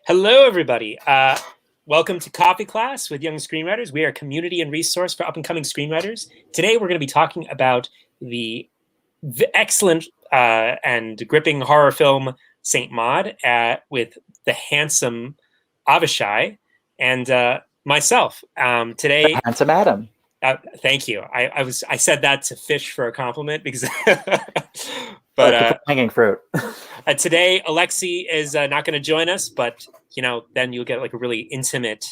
Hello, everybody. Welcome to Coffee Class with Young Screenwriters. We are a community and resource for up-and-coming screenwriters. Today, we're going to be talking about the excellent and gripping horror film Saint Maud with the handsome Avishai and myself. Today, The handsome Adam. thank you. I said that to fish for a compliment because, The hanging fruit. Today Alexie is not going to join us, but then you'll get like a really intimate.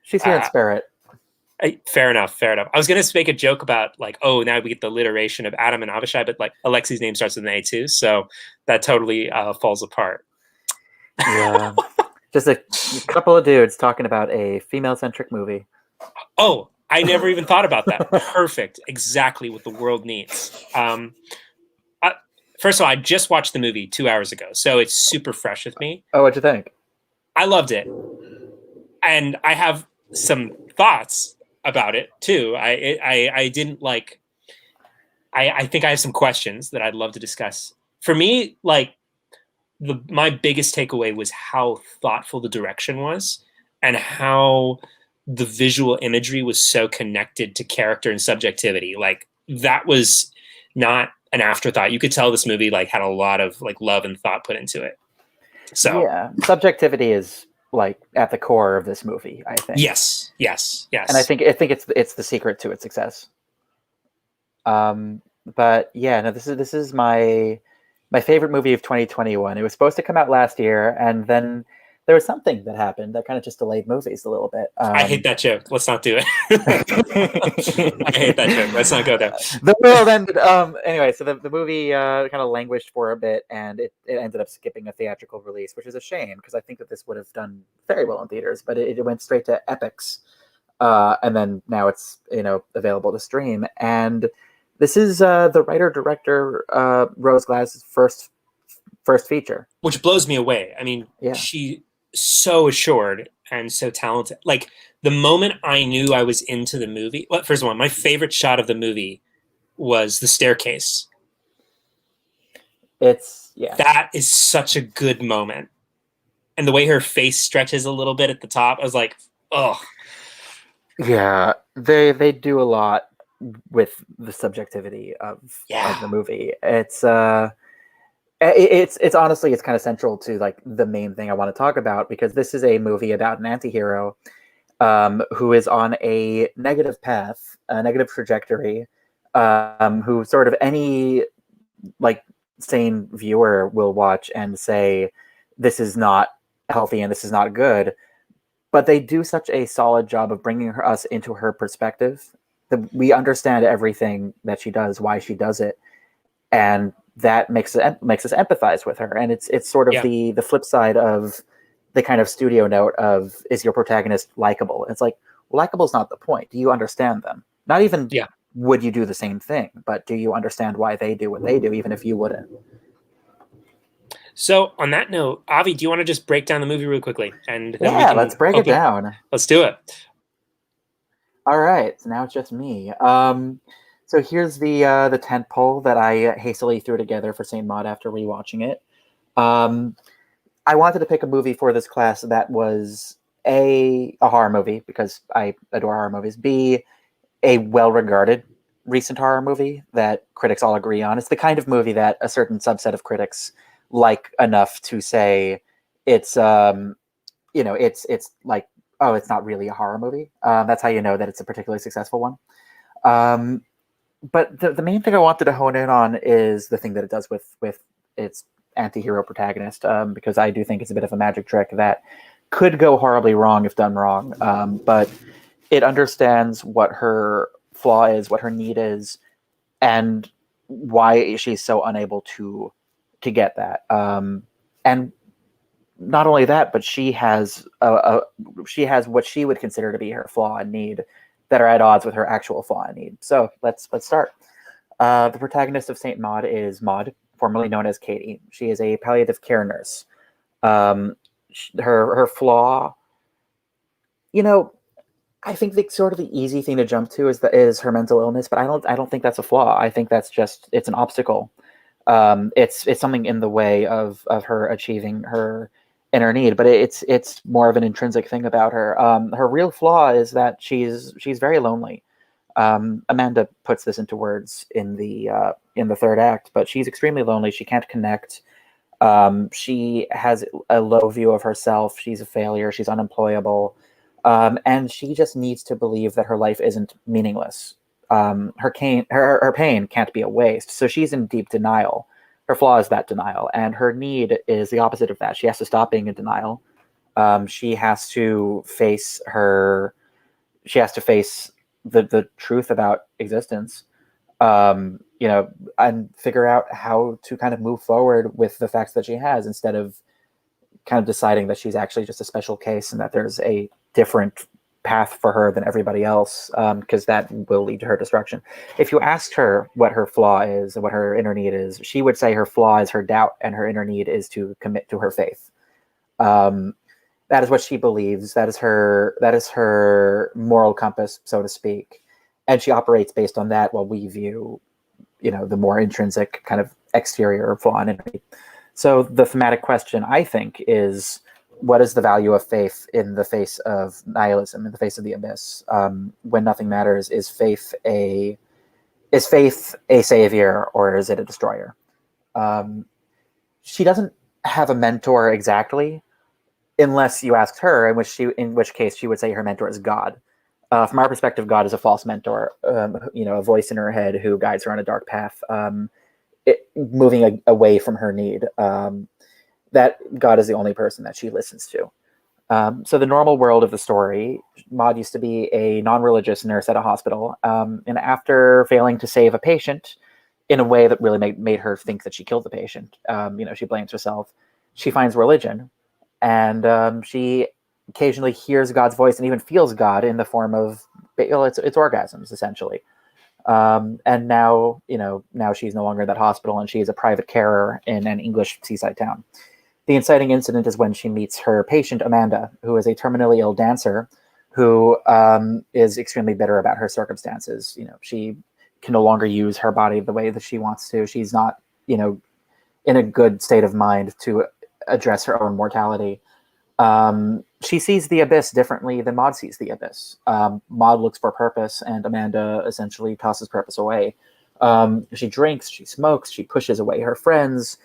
She's here in spirit. Fair enough. I was going to make a joke about like, oh, now we get the alliteration of Adam and Avishai, but like Alexie's name starts with an A too, so that totally falls apart. Yeah, just a couple of dudes talking about a female-centric movie. Oh, I never even thought about that. Perfect. Exactly what the world needs. First of all, I just watched the movie 2 hours ago, so it's super fresh with me. Oh, what'd you think? I loved it. And I have some thoughts about it, too. I didn't like... I think I have some questions that I'd love to discuss. For me, like, my biggest takeaway was how thoughtful the direction was and how the visual imagery was so connected to character and subjectivity. Like, that was not an afterthought. You could tell this movie like had a lot of like love and thought put into it. So yeah, subjectivity is like at the core of this movie, I think. Yes. And I think it's the secret to its success. But yeah, no, this is my favorite movie of 2021. It was supposed to come out last year, and then there was something that happened that kind of just delayed movies a little bit. I hate that joke. Let's not do it. I hate that joke. Let's not go there. The world ended. Anyway, so the movie kind of languished for a bit, and it ended up skipping a theatrical release, which is a shame because I think that this would have done very well in theaters, but it went straight to Epix, and then now it's available to stream. And this is the writer-director Rose Glass's first feature, which blows me away. I mean, yeah. She so assured and so talented. Like the moment I knew I was into the movie, well, first of all, my favorite shot of the movie was the staircase. That is such a good moment. And the way her face stretches a little bit at the top, I was like, oh. Yeah, they do a lot with the subjectivity of the movie. It's honestly, it's kind of central to like the main thing I want to talk about, because this is a movie about an anti-hero who is on a negative path, a negative trajectory, who sort of any like sane viewer will watch and say, this is not healthy and this is not good. But they do such a solid job of bringing us into her perspective that we understand everything that she does, why she does it. And that makes us empathize with her, and it's sort of the flip side of the kind of studio note of, is your protagonist likable? It's like, likable is not the point. Do you understand them? Not even would you do the same thing, but do you understand why they do what they do, even if you wouldn't? So on that note, Avi, do you want to just break down the movie real quickly? And then let's break it down. Let's do it. All right, so now it's just me. So here's the tent pole that I hastily threw together for Saint Maud after rewatching it. I wanted to pick a movie for this class that was a horror movie, because I adore horror movies. B, a well-regarded recent horror movie that critics all agree on. It's the kind of movie that a certain subset of critics like enough to say it's it's like, oh, it's not really a horror movie. That's how you know that it's a particularly successful one. But the main thing I wanted to hone in on is the thing that it does with its anti-hero protagonist, because I do think it's a bit of a magic trick that could go horribly wrong if done wrong. But it understands what her flaw is, what her need is, and why she's so unable to get that. And not only that, but she has what she would consider to be her flaw and need that are at odds with her actual flaw and need. So let's start. The protagonist of Saint Maud is Maud, formerly known as Katie. She is a palliative care nurse. Her flaw, I think the sort of the easy thing to jump to is her mental illness, but I don't think that's a flaw. I think that's it's an obstacle. It's something in the way of her achieving her her need, but it's more of an intrinsic thing about her. Her real flaw is that she's very lonely. Amanda puts this into words in the third act, but she's extremely lonely. She can't connect. She has a low view of herself. She's a failure. She's unemployable, and she just needs to believe that her life isn't meaningless. Her pain can't be a waste. So she's in deep denial. Her flaw is that denial, and her need is the opposite of that. She has to stop being in denial. She has to face her. She has to face the truth about existence. And figure out how to kind of move forward with the facts that she has, instead of kind of deciding that she's actually just a special case and that there's a different path for her than everybody else, because that will lead to her destruction. If you asked her what her flaw is and what her inner need is, she would say her flaw is her doubt and her inner need is to commit to her faith. That is what she believes. That is her moral compass, so to speak. And she operates based on that, while we view, the more intrinsic kind of exterior flaw and inner need. So the thematic question, I think, is, what is the value of faith in the face of nihilism, in the face of the abyss? When nothing matters, is faith a savior, or is it a destroyer? She doesn't have a mentor exactly, unless you asked her, in which case she would say her mentor is God. From our perspective, God is a false mentor, a voice in her head who guides her on a dark path, moving away from her need. That God is the only person that she listens to. So the normal world of the story, Maud used to be a non-religious nurse at a hospital, and after failing to save a patient in a way that really made her think that she killed the patient, she blames herself. She finds religion, and she occasionally hears God's voice and even feels God in the form of it's orgasms, essentially. And now she's no longer at that hospital, and she is a private carer in an English seaside town. The inciting incident is when she meets her patient, Amanda, who is a terminally ill dancer who is extremely bitter about her circumstances. She can no longer use her body the way that she wants to. She's not, in a good state of mind to address her own mortality. She sees the abyss differently than Maud sees the abyss. Maud looks for purpose, and Amanda essentially tosses purpose away. She drinks, she smokes, she pushes away her friends.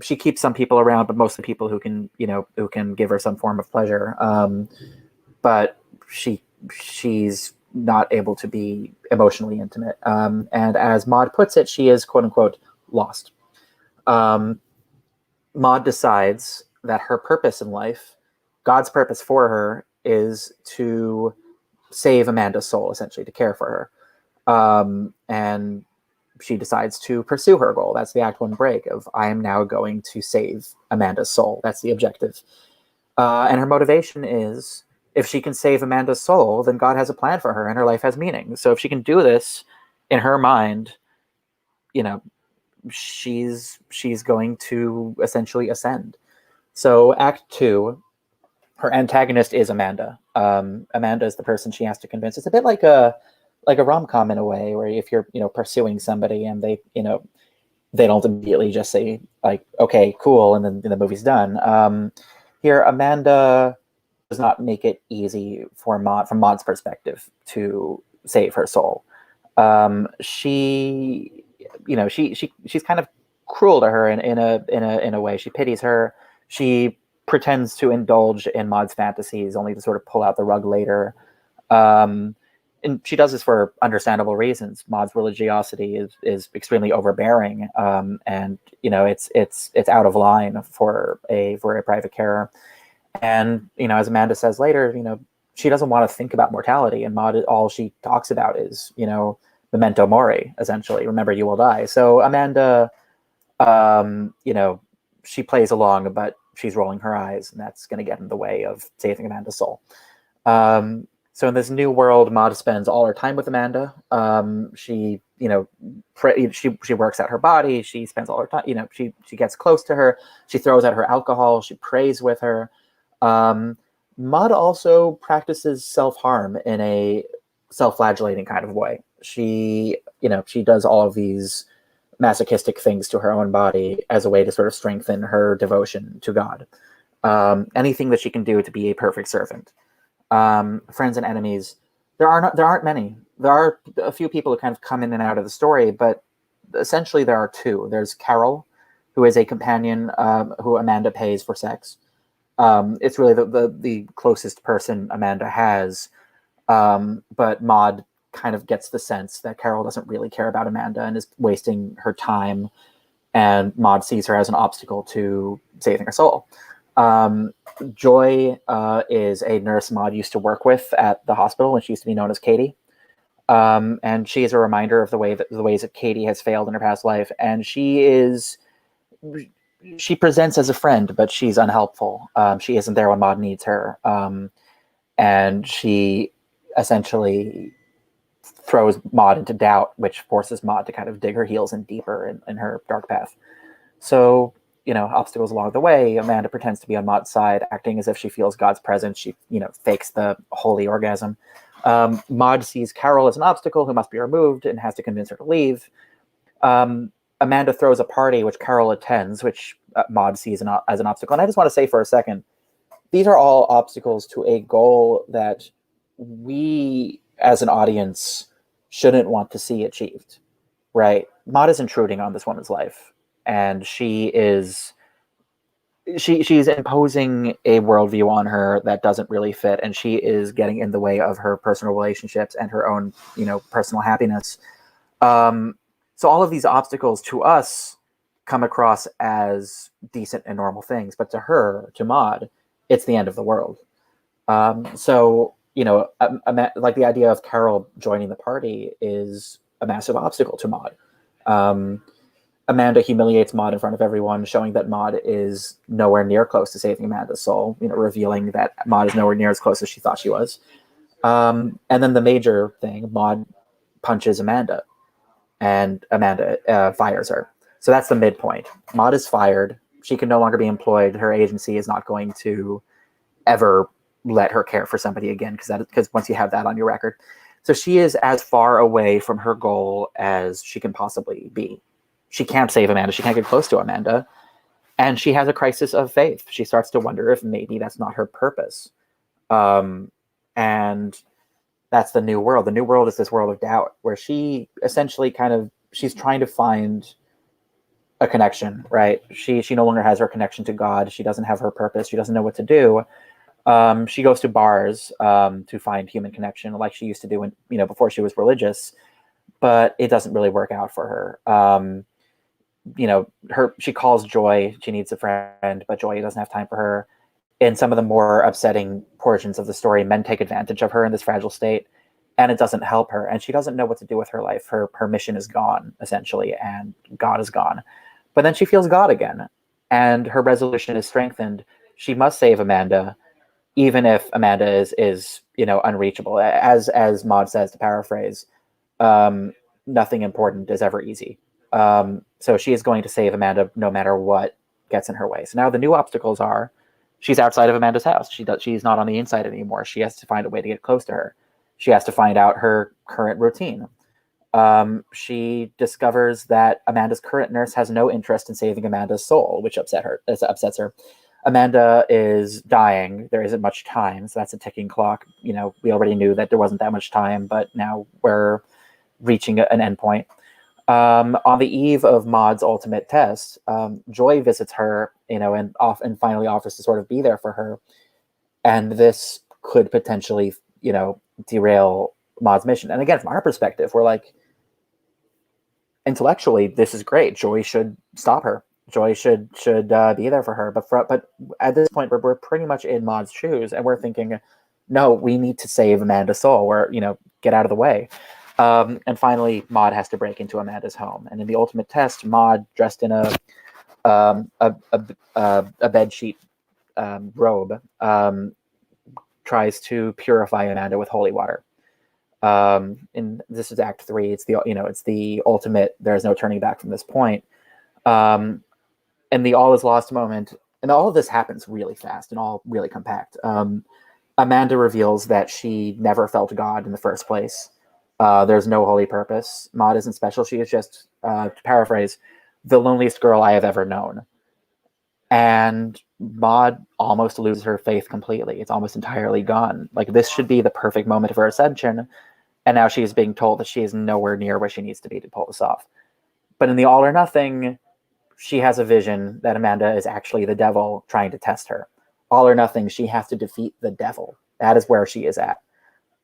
She keeps some people around, but mostly people who can give her some form of pleasure. But she's not able to be emotionally intimate. And as Maud puts it, she is, quote unquote, lost. Maud decides that her purpose in life, God's purpose for her, is to save Amanda's soul, essentially, to care for her. And she decides to pursue her goal. That's the Act 1 break of, I am now going to save Amanda's soul. That's the objective. And her motivation is, if she can save Amanda's soul, then God has a plan for her and her life has meaning. So if she can do this, in her mind, she's going to essentially ascend. So Act 2, her antagonist is Amanda. Amanda is the person she has to convince. It's a bit like a rom-com in a way, where if you're pursuing somebody and they don't immediately just say like, okay, cool, and then the movie's done. Here, Amanda does not make it easy from Maud's perspective to save her soul. She's kind of cruel to her in a way. She pities her. She pretends to indulge in Maud's fantasies, only to sort of pull out the rug later. And she does this for understandable reasons. Maud's religiosity is extremely overbearing, and it's out of line for a private carer. And as Amanda says later, she doesn't want to think about mortality, and Maud, all she talks about is memento mori, essentially. Remember, you will die. So Amanda, she plays along, but she's rolling her eyes, and that's going to get in the way of saving Amanda's soul. So in this new world, Maud spends all her time with Amanda. She works out her body. She spends all her time. She gets close to her. She throws out her alcohol. She prays with her. Maud also practices self-harm in a self-flagellating kind of way. She does all of these masochistic things to her own body as a way to sort of strengthen her devotion to God. Anything that she can do to be a perfect servant. Friends and enemies. There aren't many. There are a few people who kind of come in and out of the story, but essentially there are two. There's Carol, who is a companion who Amanda pays for sex. It's really the closest person Amanda has. But Maud kind of gets the sense that Carol doesn't really care about Amanda and is wasting her time, and Maud sees her as an obstacle to saving her soul. Joy is a nurse Maud used to work with at the hospital when she used to be known as Katie. And she is a reminder of the ways that Katie has failed in her past life. And she presents as a friend, but she's unhelpful. She isn't there when Maud needs her. And she essentially throws Maud into doubt, which forces Maud to kind of dig her heels in deeper in her dark path. So, obstacles along the way, Amanda pretends to be on Maud's side, acting as if she feels God's presence. She, fakes the holy orgasm. Maud sees Carol as an obstacle who must be removed and has to convince her to leave. Amanda throws a party, which Carol attends, which Maud sees as an obstacle. And I just want to say for a second, these are all obstacles to a goal that we, as an audience, shouldn't want to see achieved, right? Maud is intruding on this woman's life, and she's imposing a worldview on her that doesn't really fit, and she is getting in the way of her personal relationships and her own, personal happiness. So all of these obstacles to us come across as decent and normal things, but to her, to Maud, it's the end of the world. So, like the idea of Carol joining the party is a massive obstacle to Maud. Amanda humiliates Maud in front of everyone, showing that Maud is nowhere near close to saving Amanda's soul, revealing that Maud is nowhere near as close as she thought she was. And then the major thing, Maud punches Amanda, and Amanda fires her. So that's the midpoint. Maud is fired. She can no longer be employed. Her agency is not going to ever let her care for somebody again, because once you have that on your record. So she is as far away from her goal as she can possibly be. She can't save Amanda. She can't get close to Amanda. And she has a crisis of faith. She starts to wonder if maybe that's not her purpose. And that's the new world. The new world is this world of doubt, where she essentially she's trying to find a connection, right? She no longer has her connection to God. She doesn't have her purpose. She doesn't know what to do. She goes to bars to find human connection, like she used to do before she was religious, but it doesn't really work out for her. She calls Joy. She needs a friend, but Joy doesn't have time for her. In some of the more upsetting portions of the story, men take advantage of her in this fragile state, and it doesn't help her. And she doesn't know what to do with her life. Her mission is gone, essentially, and God is gone. But then she feels God again, and her resolution is strengthened. She must save Amanda, even if Amanda is unreachable. As Maud says, to paraphrase, nothing important is ever easy. So she is going to save Amanda no matter what gets in her way. So now the new obstacles are, she's outside of Amanda's house. She's not on the inside anymore. She has to find a way to get close to her. She has to find out her current routine. She discovers that Amanda's current nurse has no interest in saving Amanda's soul, which upsets her. Amanda is dying. There isn't much time, so that's a ticking clock. We already knew that there wasn't that much time, but now we're reaching an endpoint. On the eve of Maud's ultimate test, Joy visits her, and finally offers to sort of be there for her. And this could potentially, derail Maud's mission. And again, from our perspective, we're like, intellectually, this is great. Joy should stop her. Joy should be there for her. But at this point, we're pretty much in Maud's shoes, and we're thinking, no, we need to save Amanda's soul. Get out of the way. And finally, Maud has to break into Amanda's home. And in the ultimate test, Maud, dressed in a bedsheet robe, tries to purify Amanda with holy water. And this is Act 3. It's the ultimate. There's no turning back from this point. And the all is lost moment. And all of this happens really fast and all really compact. Amanda reveals that she never felt God in the first place. There's no holy purpose. Maud isn't special. She is just, to paraphrase, the loneliest girl I have ever known. and Maud almost loses her faith completely. It's almost entirely gone. Like, this should be the perfect moment of her ascension, and now she's being told that she is nowhere near where she needs to be to pull this off. But in the All or Nothing, she has a vision that Amanda is actually the devil trying to test her. All or Nothing, she has to defeat the devil. That is where she is at.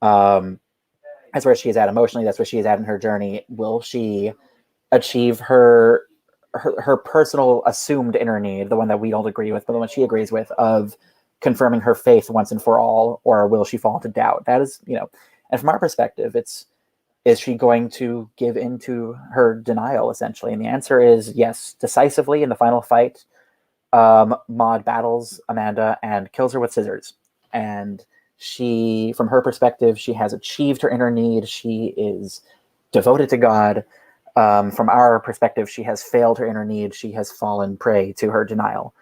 That's where she is at emotionally. That's where she is at in her journey. Will she achieve her personal assumed inner need, the one that we don't agree with, but the one she agrees with, of confirming her faith once and for all, or will she fall into doubt? That is, and from our perspective, is she going to give into her denial, essentially? And the answer is yes, decisively in the final fight. Maud battles Amanda and kills her with scissors. And she, from her perspective, she has achieved her inner need. She is devoted to God. From our perspective, she has failed her inner need. She has fallen prey to her denial.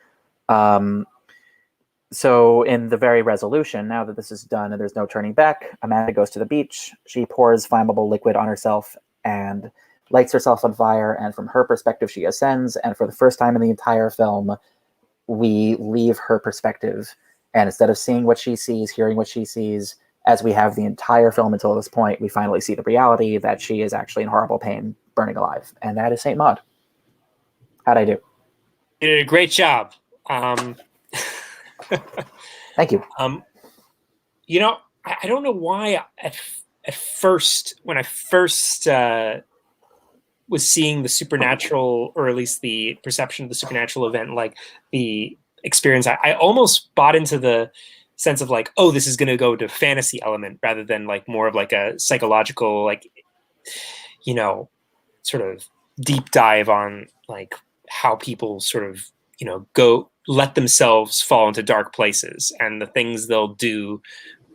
So in the very resolution, now that this is done and there's no turning back, Amanda goes to the beach. She pours flammable liquid on herself and lights herself on fire. And from her perspective, she ascends. And for the first time in the entire film, we leave her perspective. And instead of seeing what she sees, hearing what she sees, as we have the entire film until this point, we finally see the reality that she is actually in horrible pain, burning alive. And that is Saint Maud. How'd I do? You did a great job. Thank you. I don't know why at first, when I first was seeing the supernatural, or at least the perception of the supernatural event, like the experience, I almost bought into the sense of like, oh, this is going to go to fantasy element rather than like more of like a psychological, like, sort of deep dive on like how people sort of, let themselves fall into dark places and the things they'll do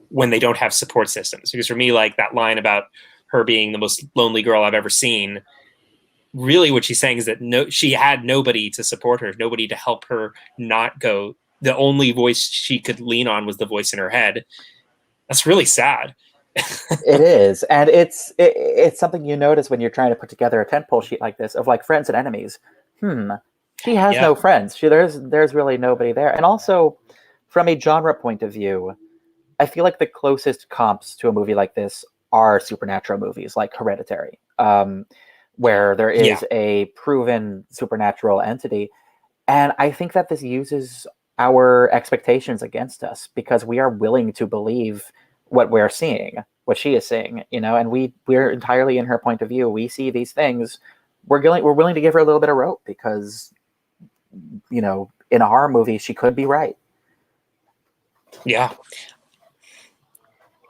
when they don't have support systems. Because for me, like that line about her being the most lonely girl I've ever seen, really what she's saying is that she had nobody to support her, nobody to help her not go. The only voice she could lean on was the voice in her head. That's really sad. It is. And it's something you notice when you're trying to put together a tentpole sheet like this of like friends and enemies. She has no friends. There's really nobody there. And also, from a genre point of view, I feel like the closest comps to a movie like this are supernatural movies like Hereditary, where there is a proven supernatural entity. And I think that this uses our expectations against us because we are willing to believe what we're seeing, what she is seeing, and we're entirely in her point of view. We see these things. We're willing to give her a little bit of rope because, in a horror movie, she could be right. Yeah.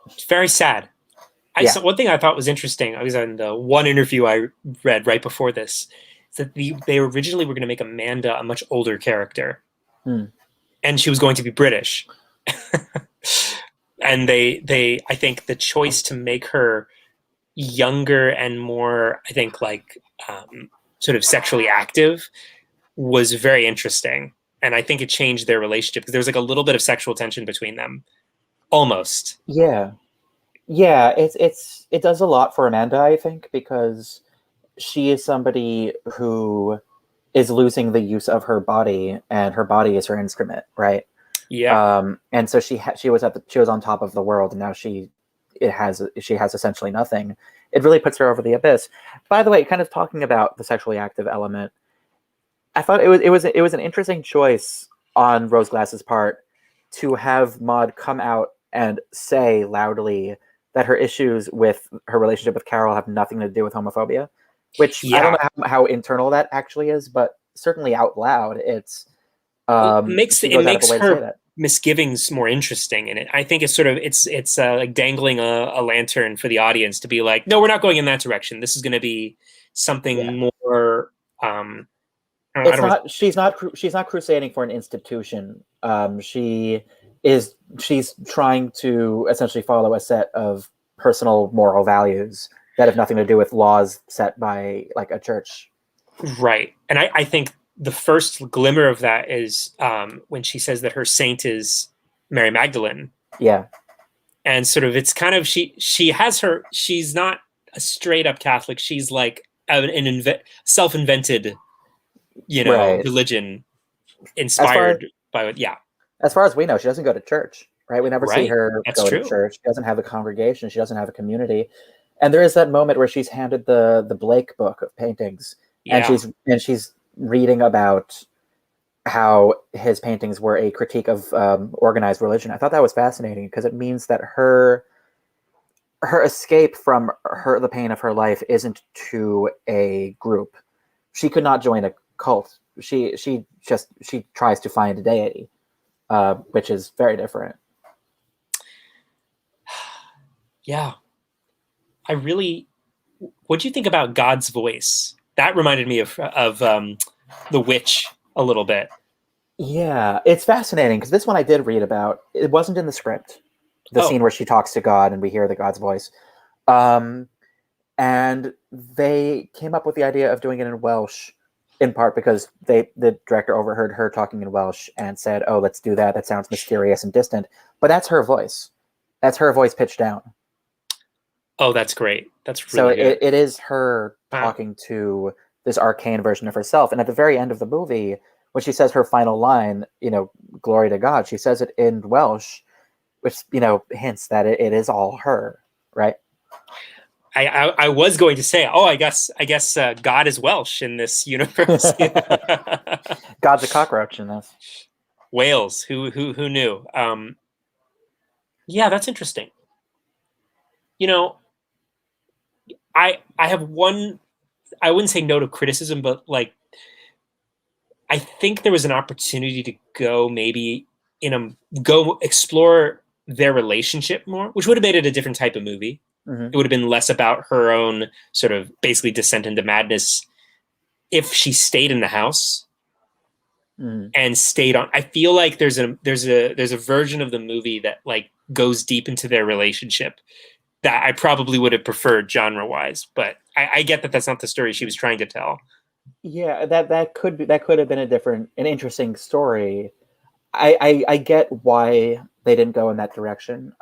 It's very sad. So one thing I thought was interesting, I was on the one interview I read right before this, is that they originally were going to make Amanda a much older character. And she was going to be British. And they I think the choice to make her younger and more, I think, like sort of sexually active was very interesting. And I think it changed their relationship because there was like a little bit of sexual tension between them. Almost. Yeah. It does a lot for Amanda, I think, because she is somebody who is losing the use of her body, and her body is her instrument, right? Yeah. And so she was on top of the world, and now she has essentially nothing. It really puts her over the abyss. By the way, kind of talking about the sexually active element, I thought it was an interesting choice on Rose Glass's part to have Maud come out and say loudly that her issues with her relationship with Carol have nothing to do with homophobia, which I don't know how internal that actually is, but certainly out loud, it makes her misgivings more interesting in it. I think it's sort of it's like dangling a lantern for the audience to be like, no, we're not going in that direction. This is going to be something more. She's not crusading for an institution. She's trying to essentially follow a set of personal moral values that have nothing to do with laws set by like a church. Right. And I think the first glimmer of that is when she says that her saint is Mary Magdalene. Yeah. And sort of, it's kind of, she's not a straight up Catholic. She's like an self-invented, religion. inspired by it. Yeah. As far as we know, she doesn't go to church, right? We never see Right. her That's go true. to church. She doesn't have a congregation. She doesn't have a community. And there is that moment where she's handed the Blake book of paintings, and Yeah. she's reading about how his paintings were a critique of organized religion. I thought that was fascinating because it means that her escape from the pain of her life isn't to a group. She could not join a cult. She tries to find a deity, which is very different. Yeah. What do you think about God's voice? That reminded me of The Witch a little bit. Yeah, it's fascinating because this one I did read about. It wasn't in the script. The scene where she talks to God and we hear the God's voice. And they came up with the idea of doing it in Welsh, in part because the director overheard her talking in Welsh and said, "Oh, let's do that. That sounds mysterious and distant." But that's her voice. That's her voice pitched down. Oh, that's great. That's really good. It is her talking to this arcane version of herself. And at the very end of the movie, when she says her final line, "Glory to God," she says it in Welsh, which hints that it is all her, right? I was going to say, I guess God is Welsh in this universe. God's a cockroach in this. Wales. Who knew? Yeah, that's interesting. I have one. I wouldn't say note of criticism, but I think there was an opportunity to go explore their relationship more, which would have made it a different type of movie. Mm-hmm. It would have been less about her own sort of basically descent into madness if she stayed in the house and stayed on. I feel like there's a version of the movie that goes deep into their relationship that I probably would have preferred genre wise, but I get that that's not the story she was trying to tell. Yeah, that could have been an interesting story. I get why they didn't go in that direction.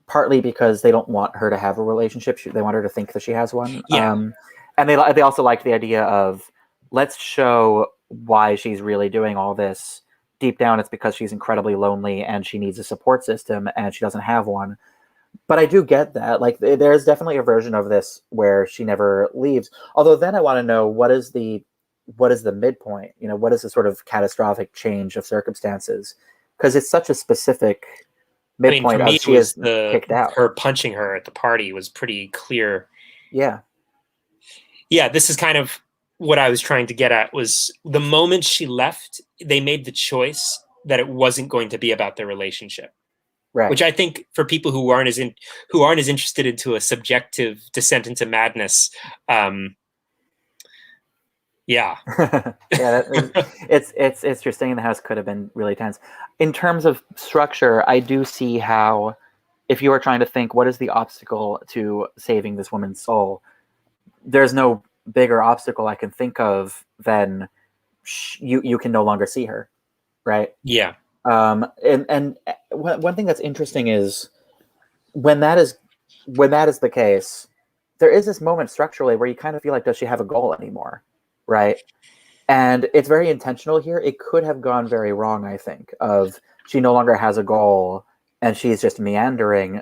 Partly because they don't want her to have a relationship. They want her to think that she has one. Yeah. And they also like the idea of, let's show why she's really doing all this. Deep down, it's because she's incredibly lonely and she needs a support system and she doesn't have one. But I do get that. There's definitely a version of this where she never leaves. Although then I want to know, what is the midpoint? What is the sort of catastrophic change of circumstances? Because it's such a specific midpoint. For me, she is kicked out. Her punching her at the party was pretty clear. Yeah. Yeah, this is kind of what I was trying to get at. Was the moment she left, they made the choice that it wasn't going to be about their relationship. Right. Which I think for people who aren't as interested into a subjective descent into madness, yeah. It's interesting. The house could have been really tense. In terms of structure, I do see how, if you are trying to think what is the obstacle to saving this woman's soul, there's no bigger obstacle I can think of than you can no longer see her, right? Yeah. And one thing that's interesting is when that is the case, there is this moment structurally where you kind of feel like, does she have a goal anymore? Right. And it's very intentional here. It could have gone very wrong, I think, of she no longer has a goal and she's just meandering.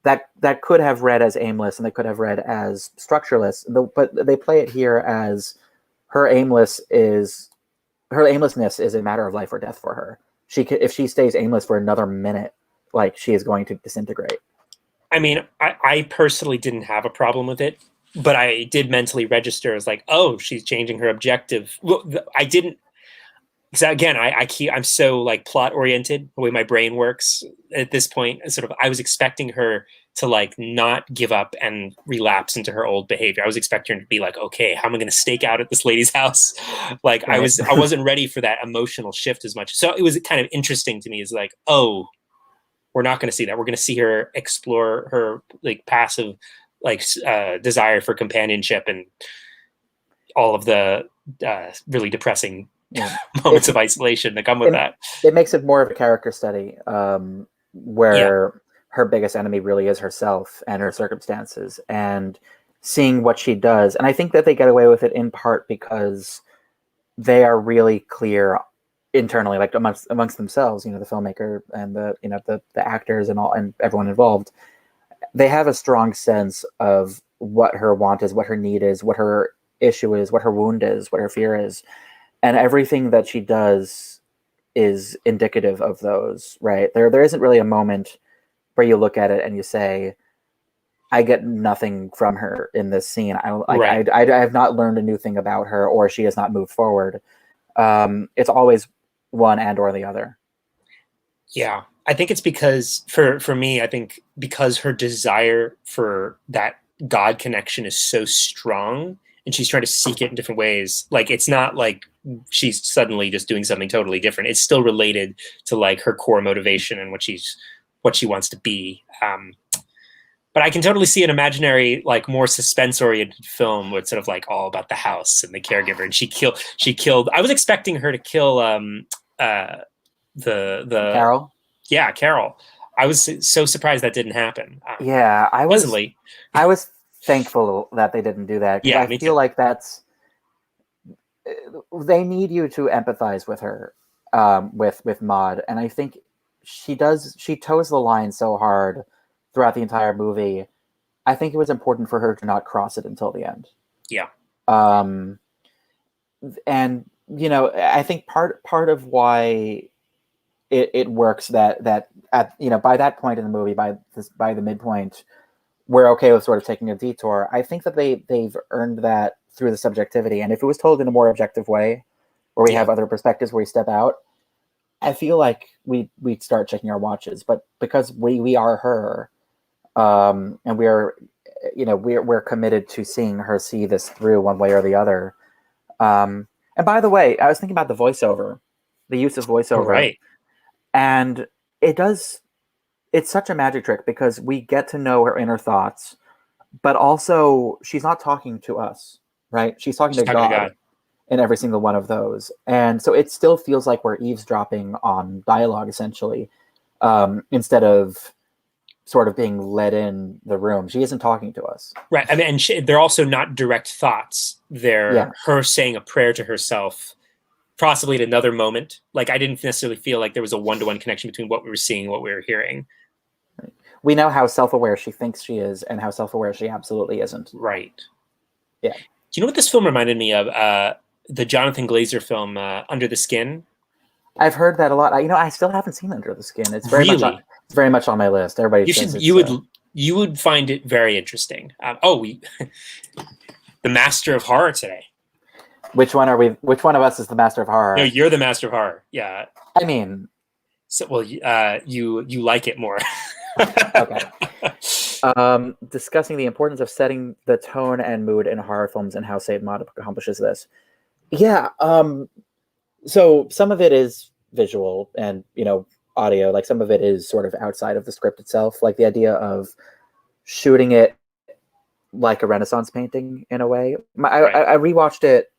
That could have read as aimless and they could have read as structureless. But they play it here as her aimlessness is a matter of life or death for her. If she stays aimless for another minute, she is going to disintegrate. I mean, I personally didn't have a problem with it, but I did mentally register as she's changing her objective. Well, I didn't. So again, I'm so plot oriented, the way my brain works at this point. I was expecting her to not give up and relapse into her old behavior. I was expecting her to be okay, how am I going to stake out at this lady's house? Right. I wasn't ready for that emotional shift as much. So it was kind of interesting to me. Is we're not going to see that. We're going to see her explore her passive desire for companionship and all of the really depressing moments of isolation that come with that. It makes it more of a character study where her biggest enemy really is herself and her circumstances, and seeing what she does. And I think that they get away with it in part because they are really clear internally, like amongst themselves, the filmmaker and the actors and all and everyone involved. They have a strong sense of what her want is, what her need is, what her issue is, what her wound is, what her fear is, and everything that she does is indicative of those. Right there isn't really a moment where you look at it and you say, I get nothing from her in this scene. I have not learned a new thing about her, or she has not moved forward. It's always one and or the other. Yeah, I think it's because for me, I think because her desire for that God connection is so strong, and she's trying to seek it in different ways. Like, it's not like she's suddenly just doing something totally different. It's still related to like her core motivation and what she wants to be. But I can totally see an imaginary, like, more suspense-oriented film where it's sort of like all about the house and the caregiver. And she killed. I was expecting her to kill the Carol. Yeah, Carol. I was so surprised that didn't happen. Yeah, I was pleasantly. I was thankful that they didn't do that, because Yeah, I me feel too. like they need you to empathize with her, with Maud, and I think she does. She toes the line so hard throughout the entire movie. I think it was important for her to not cross it until the end. Yeah. And I think part of why it works that at by that point in the movie, by the midpoint, we're okay with sort of taking a detour. I think that they've earned that through the subjectivity. And if it was told in a more objective way, where we have other perspectives where we step out, I feel like we'd start checking our watches. But because we are her, and we're committed to seeing her see this through one way or the other. And by the way, I was thinking about the voiceover, the use of voiceover, Right. and it's such a magic trick, because we get to know her inner thoughts, but also she's not talking to us, right? She's talking to God in every single one of those. And so it still feels like we're eavesdropping on dialogue, essentially, instead of sort of being let in the room. She isn't talking to us. Right. I mean, and they're also not direct thoughts. They're her saying a prayer to herself, possibly at another moment. Like, I didn't necessarily feel like there was a one-to-one connection between what we were seeing and what we were hearing. We know how self-aware she thinks she is and how self-aware she absolutely isn't. Right. Yeah. Do you know what this film reminded me of? The Jonathan Glazer film, Under the Skin. I've heard that a lot. I still haven't seen Under the Skin. It's very much on my list. Everybody says you would find it very interesting. The Master of Horror today. Which one are we? Which one of us is the Master of Horror? No, you're the Master of Horror. Yeah. I mean, so you like it more. Okay. Discussing the importance of setting the tone and mood in horror films and how Saint Maud accomplishes this. Yeah. So some of it is visual and audio. Like, some of it is sort of outside of the script itself. Like the idea of shooting it like a Renaissance painting in a way. I rewatched it.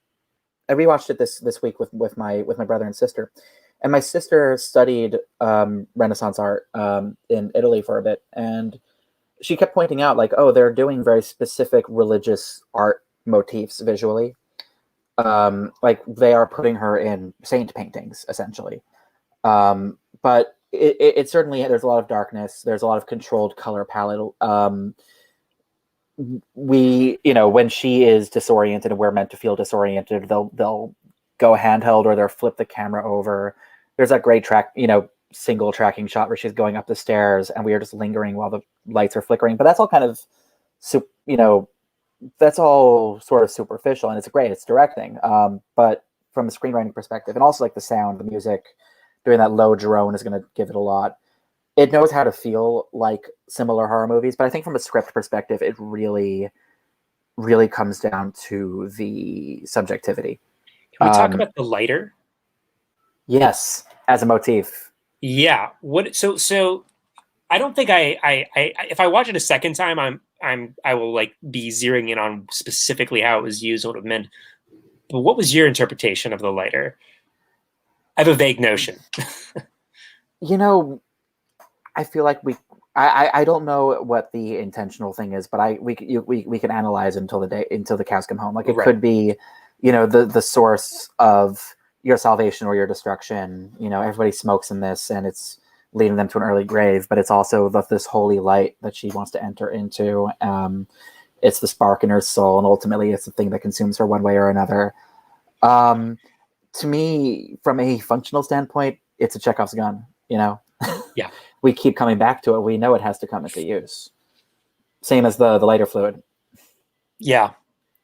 I rewatched it this week with my brother and sister, and my sister studied Renaissance art in Italy for a bit, and she kept pointing out, like, oh, they're doing very specific religious art motifs visually. Like, they are putting her in saint paintings, essentially. But it certainly, there's a lot of darkness. There's a lot of controlled color palette. When she is disoriented and we're meant to feel disoriented, they'll go handheld, or they'll flip the camera over. There's that great single tracking shot where she's going up the stairs and we are just lingering while the lights are flickering. But that's all kind of, that's all sort of superficial, and it's great. It's directing. But from a screenwriting perspective, and also like the sound, the music, doing that low drone is going to give it a lot. It knows how to feel like similar horror movies, but I think from a script perspective, it really, really comes down to the subjectivity. Can we talk about the lighter? Yes, as a motif. Yeah. So I don't think I if I watch it a second time, I will like be zeroing in on specifically how it was used, what it meant. But what was your interpretation of the lighter? I have a vague notion. I feel like I don't know what the intentional thing is, but we can analyze until the cows come home. Like, it could be the source of your salvation or your destruction. Everybody smokes in this, and it's leading them to an early grave, but it's also this holy light that she wants to enter into. It's the spark in her soul, and ultimately it's the thing that consumes her one way or another. To me, from a functional standpoint, it's a Chekhov's gun. Yeah. We keep coming back to it. We know it has to come into use. Same as the lighter fluid. Yeah.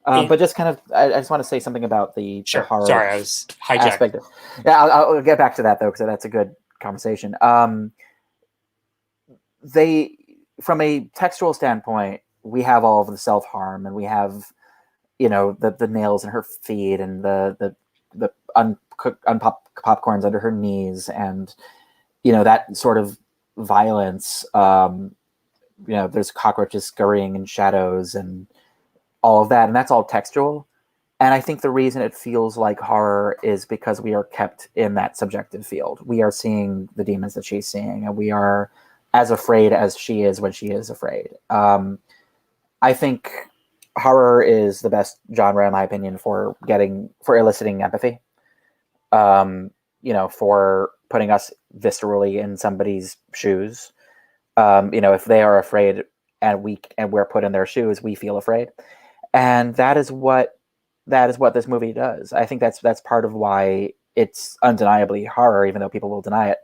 But just kind of, I just want to say something about the horror. Sorry, I was hijacked. Aspect yeah, I'll get back to that though, because that's a good conversation. They, from a textual standpoint, we have all of the self-harm, and we have, the nails in her feet, and the popcorns under her knees, and that sort of violence. There's cockroaches scurrying in shadows and all of that, and that's all textual. And I think the reason it feels like horror is because we are kept in that subjective field. We are seeing the demons that she's seeing, and we are as afraid as she is when she is afraid. I think horror is the best genre, in my opinion, for eliciting empathy. For putting us viscerally in somebody's shoes. If they are afraid and we're put in their shoes, we feel afraid. And that is what this movie does. I think that's part of why it's undeniably horror, even though people will deny it.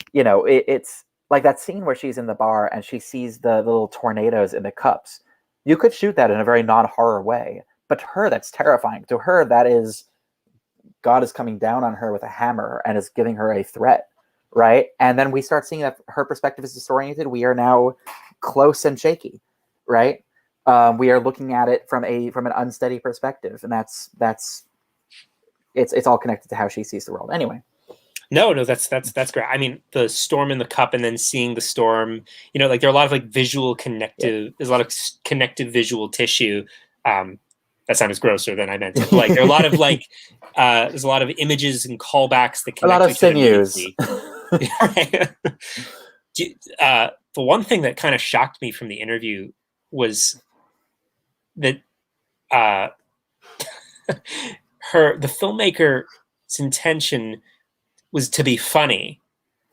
It's like that scene where she's in the bar and she sees the little tornadoes in the cups. You could shoot that in a very non-horror way, but to her, that's terrifying. To her, that is God is coming down on her with a hammer and is giving her a threat, right? And then we start seeing that her perspective is disoriented. We are now close and shaky, right? We are looking at it from an unsteady perspective, and it's all connected to how she sees the world. Anyway. No, that's great. I mean, the storm in the cup, and then seeing the storm, there are a lot of there's a lot of connective visual tissue. That sounds grosser than I meant it. There are a lot of there's a lot of images and callbacks that connect a lot of sinews. The one thing that kind of shocked me from the interview was that the filmmaker's intention was to be funny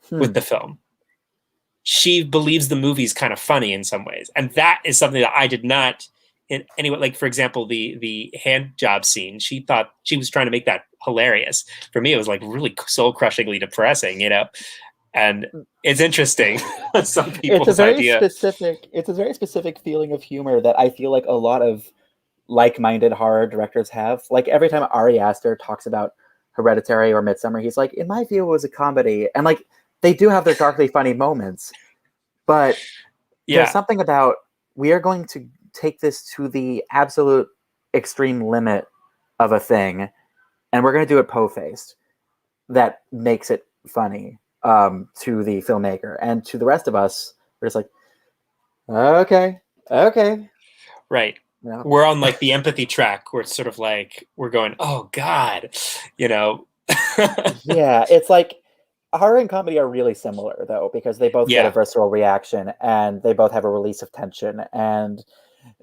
with the film. She believes the movie's kind of funny in some ways, and that is something that I did not in any way. For example, the hand job scene, she thought she was trying to make that hilarious. For me, it was really soul crushingly depressing, and it's interesting. Some people's idea. It's a very specific feeling of humor that I feel like a lot of like-minded horror directors have. Every time Ari Aster talks about Hereditary or Midsommar, he's like, in my view, it was a comedy. And they do have their darkly funny moments, but there's something about, we are going to take this to the absolute extreme limit of a thing, and we're going to do it po-faced. That makes it funny to the filmmaker, and to the rest of us, we're just like, okay. Right. Yeah. We're on the empathy track where it's sort of we're going, oh God, Yeah, it's horror and comedy are really similar though, because they both get a visceral reaction, and they both have a release of tension, and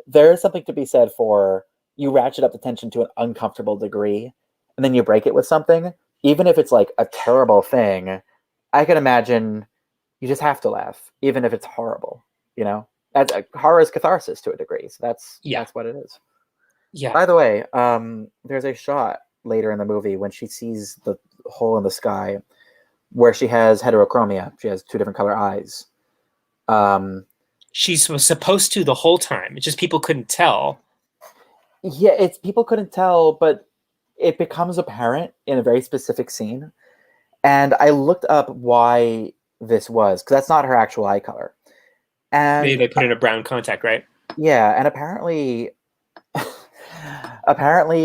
there is something to be said for, you ratchet up the tension to an uncomfortable degree, and then you break it with something, even if it's a terrible thing. I can imagine you just have to laugh, even if it's horrible. That's horror is catharsis to a degree. So that's what it is. Yeah. By the way, there's a shot later in the movie when she sees the hole in the sky where she has heterochromia. She has two different color eyes. She was supposed to the whole time. It's just people couldn't tell. Yeah, people couldn't tell, but it becomes apparent in a very specific scene. And I looked up why this was, because that's not her actual eye color. And they put in a brown contact, right? Yeah, and apparently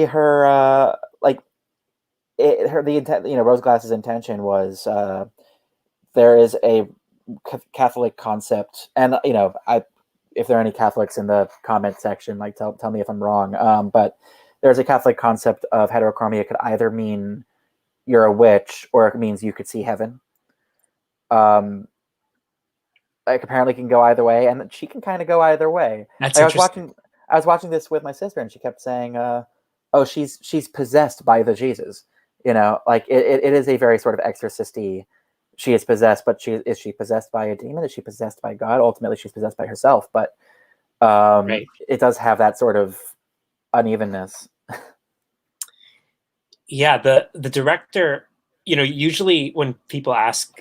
her the intent, Rose Glass's intention was there is a Catholic concept, and if there are any Catholics in the comment section, tell me if I'm wrong. But there's a Catholic concept of heterochromia. It could either mean you're a witch, or it means you could see heaven. Apparently can go either way, and she can kind of go either way. That's I interesting. I was watching this with my sister, and she kept saying, "Oh, she's possessed by the Jesus." You know, like it is a very sort of exorcisty. She is possessed, but is she possessed by a demon? Is she possessed by God? Ultimately, she's possessed by herself. But Right. it does have that sort of unevenness. Yeah, the director, usually when people ask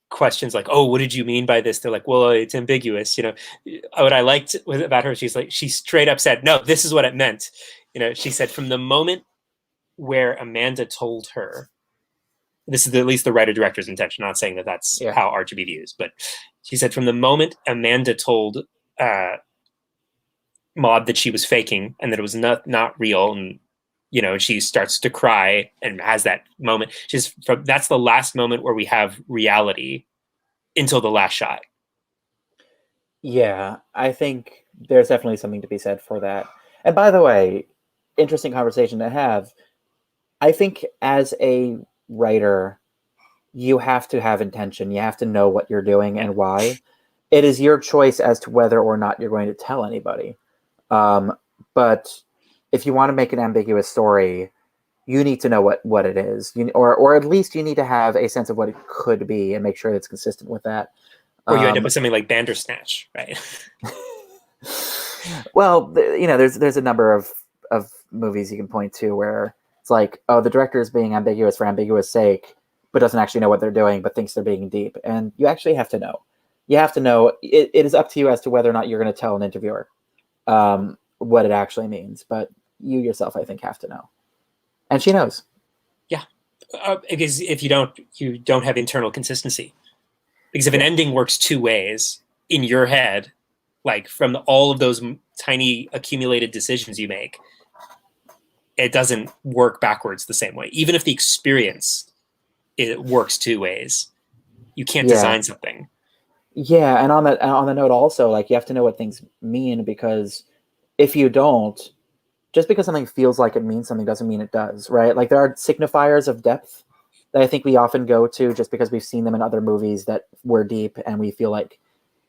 questions like, "Oh, what did you mean by this?" They're like, "Well, it's ambiguous." What I liked about her, she straight up said, "No, this is what it meant." She said from the moment where Amanda told her, this is at least the writer director's intention, not saying that that's how art should be used, but she said from the moment Amanda told Maud that she was faking and that it was not real, and she starts to cry and has that moment. That's the last moment where we have reality until the last shot. Yeah, I think there's definitely something to be said for that. And by the way, interesting conversation to have. I think as a writer, you have to have intention. You have to know what you're doing and why. It is your choice as to whether or not you're going to tell anybody. But if you want to make an ambiguous story, you need to know what it is, or at least you need to have a sense of what it could be and make sure it's consistent with that. Or you end up with something like Bandersnatch, right? Well, there's a number of movies you can point to where it's like, oh, the director is being ambiguous for ambiguous sake, but doesn't actually know what they're doing, but thinks they're being deep. And you actually have to know. You have to know. It is up to you as to whether or not you're going to tell an interviewer what it actually means. But you yourself, I think, have to know. And she knows. Yeah, because if you don't have internal consistency. Because if an ending works two ways in your head, like from all of those tiny accumulated decisions you make, it doesn't work backwards the same way. Even if the experience it works two ways, you can't design something. Yeah, and on the note also, like, you have to know what things mean, because if you don't, just because something feels like it means something doesn't mean it does, right? Like, there are signifiers of depth that I think we often go to just because we've seen them in other movies that were deep, and we feel like,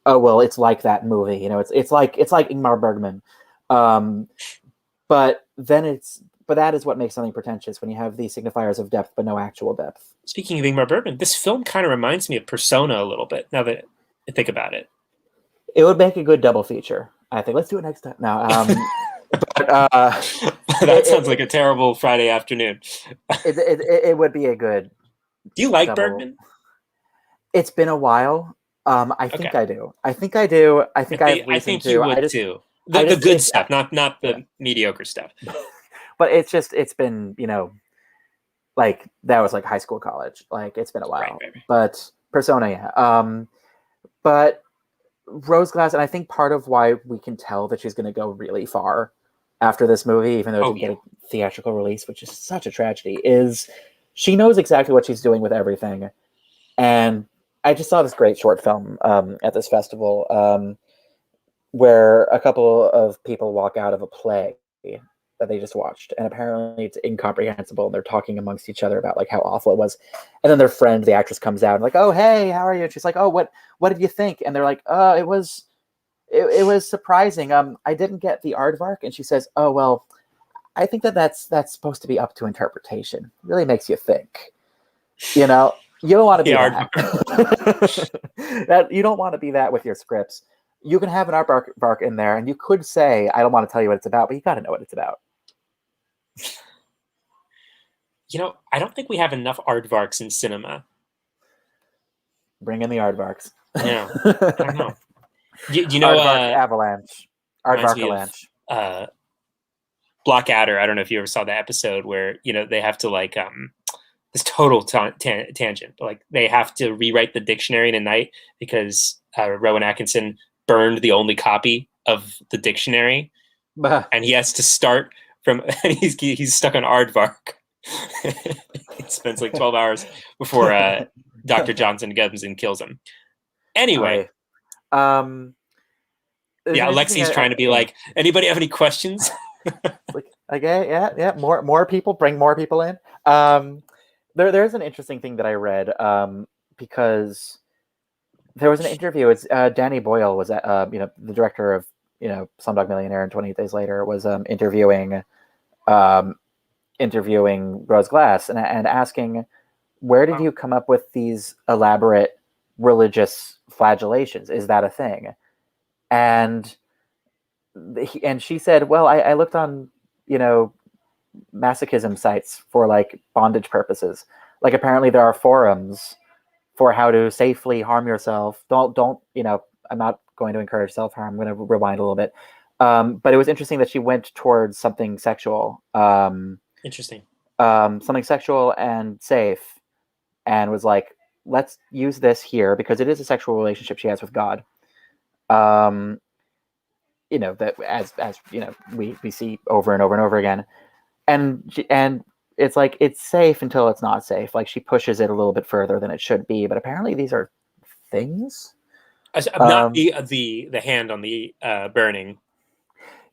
oh well, it's like that movie, it's like Ingmar Bergman, but that is what makes something pretentious, when you have these signifiers of depth but no actual depth. Speaking of Ingmar Bergman, this film kind of reminds me of Persona a little bit. Now that I think about it, it would make a good double feature, I think. Let's do it next time. No, but that sounds like a terrible Friday afternoon. It would be a good. Do you like Bergman? It's been a while. I think I do. I think I do. I think I have reason I think to. you would too. The good stuff, not the mediocre stuff. But it's been, like, that was like high school, college. Like, it's been a while. Right. But Persona, yeah. But Rose Glass, and I think part of why we can tell that she's going to go really far after this movie, even though it didn't get a theatrical release, which is such a tragedy, is she knows exactly what she's doing with everything. And I just saw this great short film at this festival where a couple of people walk out of a play that they just watched, and apparently it's incomprehensible, and they're talking amongst each other about, like, how awful it was. And then their friend, the actress, comes out and like, oh, hey, how are you? And she's like, oh, what did you think? And they're like, it was surprising. I didn't get the aardvark. And she says, oh, well, I think that's supposed to be up to interpretation. It really makes you think. You don't want to be that. You don't want to be that with your scripts. You can have an aardvark in there, and you could say, I don't want to tell you what it's about, but you got to know what it's about. I don't think we have enough aardvarks in cinema. Bring in the aardvarks. No, I don't know. You know, Aardvark Avalanche. Aardvark Avalanche. Blackadder. I don't know if you ever saw the episode where they have to, like, this total tangent, but, like, they have to rewrite the dictionary in a night because Rowan Atkinson burned the only copy of the dictionary, and he has to start from. And he's stuck on aardvark. He spends like 12 hours before Dr. Johnson comes and kills him. Anyway, Alexie's trying to be like, anybody have any questions? Okay, yeah. More people, bring more people in. There's an interesting thing that I read because there was an interview. It's Danny Boyle was the director of Slumdog Millionaire and 28 Days Later, was um, interviewing Rose Glass and asking, where did you come up with these elaborate religious flagellations? Is that a thing? And she said, well, I looked on, masochism sites for like bondage purposes. Like apparently there are forums for how to safely harm yourself. Don't, I'm not going to encourage self-harm. I'm going to rewind a little bit. But it was interesting that she went towards something sexual. Interesting. Something sexual and safe, and was like, let's use this here because it is a sexual relationship she has with God. That as we see over and over and over again. And it's like, it's safe until it's not safe. Like she pushes it a little bit further than it should be, but apparently these are things. Not the hand on the burning.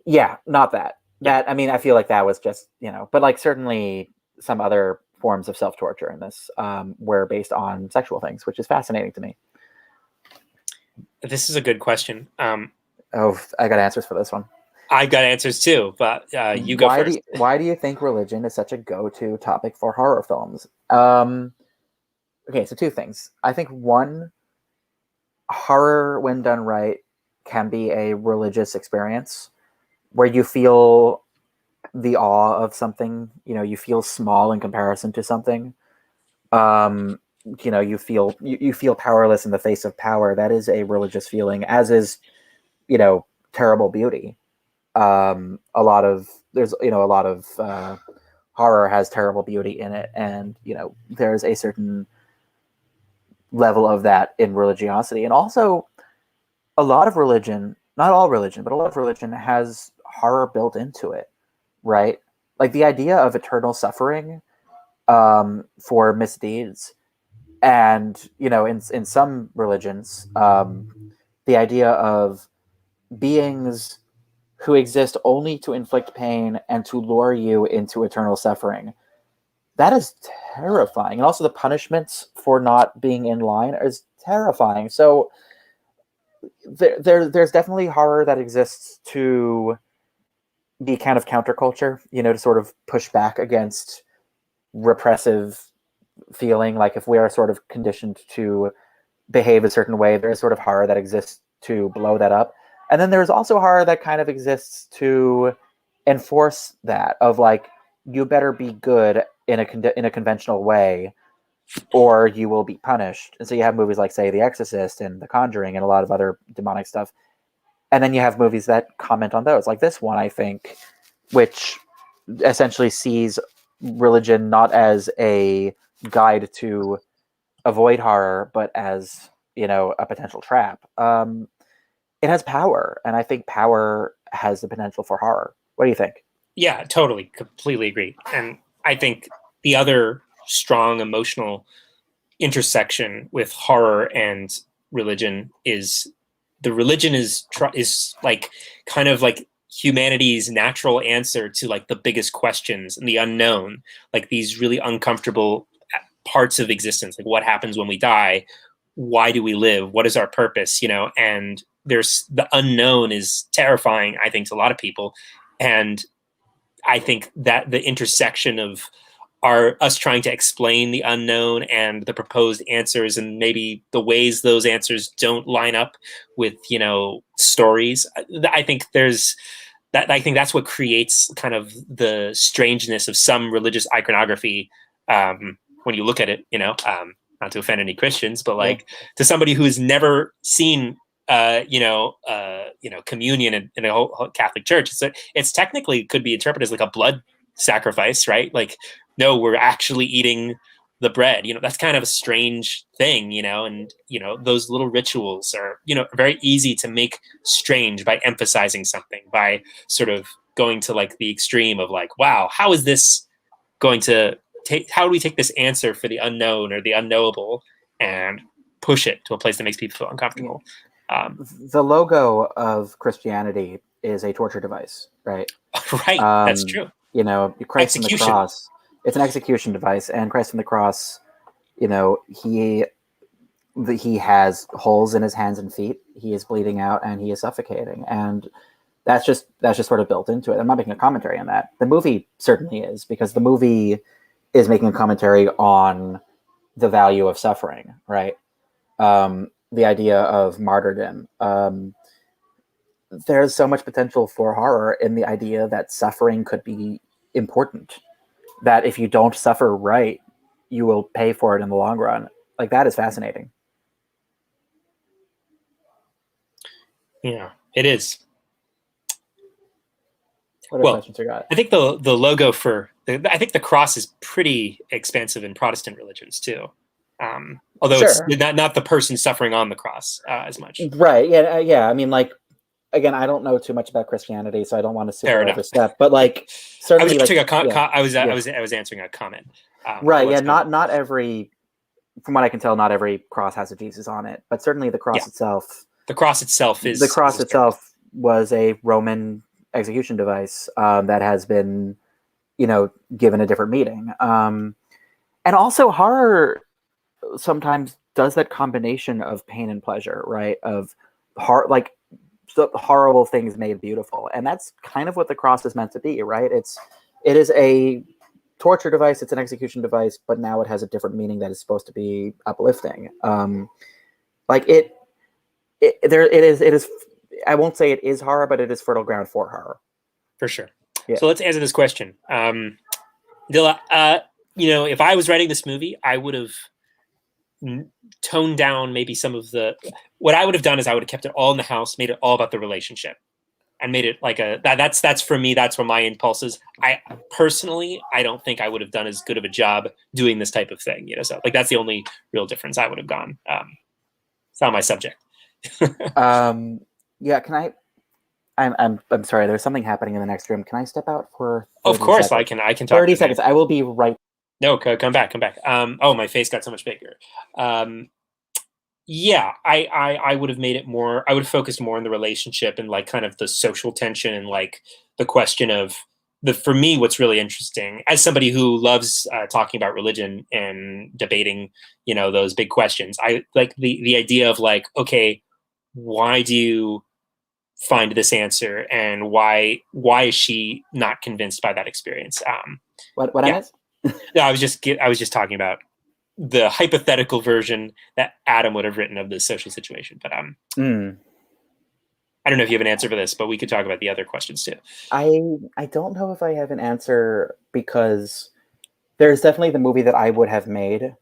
Yeah, not that. That, I mean, I feel like that was just, but like certainly some other forms of self-torture in this were based on sexual things, which is fascinating to me. This is a good question. I got answers for this one. I got answers too, but you go first. Why do you think religion is such a go-to topic for horror films? Okay, so two things. I think one, horror, when done right, can be a religious experience where you feel the awe of something. You feel small in comparison to something. You feel powerless in the face of power. That is a religious feeling, as is, terrible beauty. A lot of horror has terrible beauty in it, and there's a certain level of that in religiosity. And also a lot of religion, not all religion, but a lot of religion has horror built into it, right? Like the idea of eternal suffering for misdeeds. And in some religions, the idea of beings who exist only to inflict pain and to lure you into eternal suffering. That is terrifying. And also the punishments for not being in line is terrifying. So there's definitely horror that exists to be kind of counterculture, to sort of push back against repressive feeling. Like if we are sort of conditioned to behave a certain way, there is sort of horror that exists to blow that up. And then there's also horror that kind of exists to enforce that, of like, you better be good in a conventional way or you will be punished. And so you have movies like, say, The Exorcist and The Conjuring and a lot of other demonic stuff. And then you have movies that comment on those, like this one, I think, which essentially sees religion not as a guide to avoid horror, but as, a potential trap. It has power, and I think power has the potential for horror. What do you think? Yeah, totally, completely agree. And I think the other strong emotional intersection with horror and religion is the religion is like kind of like humanity's natural answer to like the biggest questions and the unknown, like these really uncomfortable parts of existence, like what happens when we die, why do we live, what is our purpose, and there's the unknown is terrifying, I think, to a lot of people. And I think that the intersection of us trying to explain the unknown and the proposed answers, and maybe the ways those answers don't line up with, stories, I think that's what creates kind of the strangeness of some religious iconography when you look at it, not to offend any Christians, but like to somebody who has never seen communion in a whole Catholic church. It's technically could be interpreted as like a blood sacrifice, right? Like, no, we're actually eating the bread. That's kind of a strange thing, and those little rituals are, very easy to make strange by emphasizing something, by sort of going to like the extreme of like, wow, how is this going to how do we take this answer for the unknown or the unknowable and push it to a place that makes people feel uncomfortable? The logo of Christianity is a torture device, right? Right, that's true. Christ on the cross. It's an execution device, and Christ on the cross, he has holes in his hands and feet. He is bleeding out, and he is suffocating. And that's just sort of built into it. I'm not making a commentary on that. The movie certainly is, because the movie is making a commentary on the value of suffering, right? The idea of martyrdom. There's so much potential for horror in the idea that suffering could be important. That if you don't suffer right, you will pay for it in the long run. Like, that is fascinating. Yeah, it is. What other questions you got? I think the logo I think the cross is pretty expansive in Protestant religions too. Although Sure. it's not the person suffering on the cross as much. Right. Yeah. Yeah. I mean, like, again, I don't know too much about Christianity, so I don't want to super overstep. But like, certainly, I was answering a comment. Right. Yeah. Not every, from what I can tell, not every cross has a Jesus on it, but certainly the cross itself. The cross itself was a Roman execution device that has been, given a different meaning. And also, horror sometimes does that combination of pain and pleasure, right? Of like horrible things made beautiful, and that's kind of what the cross is meant to be, right? It is a torture device, it's an execution device, but now it has a different meaning that is supposed to be uplifting. Like it is. I won't say it is horror, but it is fertile ground for horror. For sure. Yeah. So let's answer this question. Dilla, if I was writing this movie, I would have toned down maybe some of what I would have done is I would have kept it all in the house, made it all about the relationship, and made it like that's for me, that's where my impulse is. I don't think I would have done as good of a job doing this type of thing, so like that's the only real difference I would have gone. It's not my subject. Yeah, can I'm sorry, there's something happening in the next room. Can I step out for 30 Of course seconds? I can talk 30 seconds. I will be right. No, come back. Oh, my face got so much bigger. Yeah, I would have made it more, I would have focused more on the relationship and like kind of the social tension and like the question of for me, what's really interesting as somebody who loves talking about religion and debating, those big questions, I like the idea of like, okay, why do you find this answer and why is she not convinced by that experience? What I missed? No, I was just talking about the hypothetical version that Adam would have written of this social situation. But I don't know if you have an answer for this, but we could talk about the other questions too. I don't know if I have an answer, because there's definitely the movie that I would have made.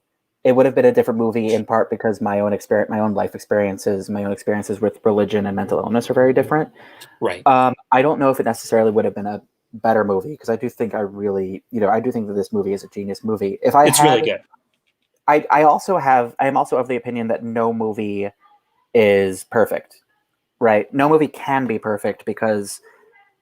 It would have been a different movie, in part because my own life experiences, my own experiences with religion and mental illness are very different. Right. I don't know if it necessarily would have been a better movie, because I do think I do think that this movie is a genius movie. It's really good. I am also of the opinion that no movie is perfect, right? No movie can be perfect, because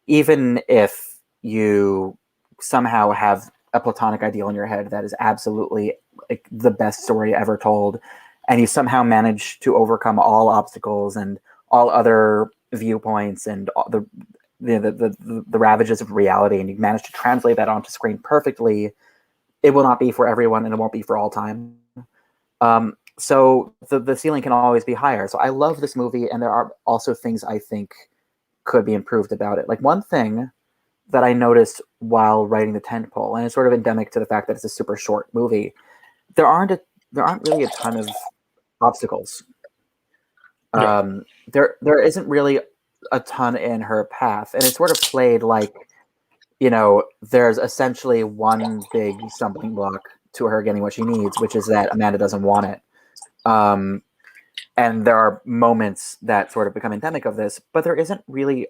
even if you somehow have a platonic ideal in your head that is absolutely like the best story ever told, and you somehow manage to overcome all obstacles and all other viewpoints and all the ravages of reality, and you manage to translate that onto screen perfectly, it will not be for everyone, and it won't be for all time. So the ceiling can always be higher. So I love this movie, and there are also things I think could be improved about it. Like, one thing that I noticed while writing the tentpole, and it's sort of endemic to the fact that it's a super short movie, there aren't really a ton of obstacles. No. There isn't really a ton in her path, and it's sort of played like, there's essentially one big stumbling block to her getting what she needs, which is that Amanda doesn't want it. And there are moments that sort of become endemic of this, but there isn't really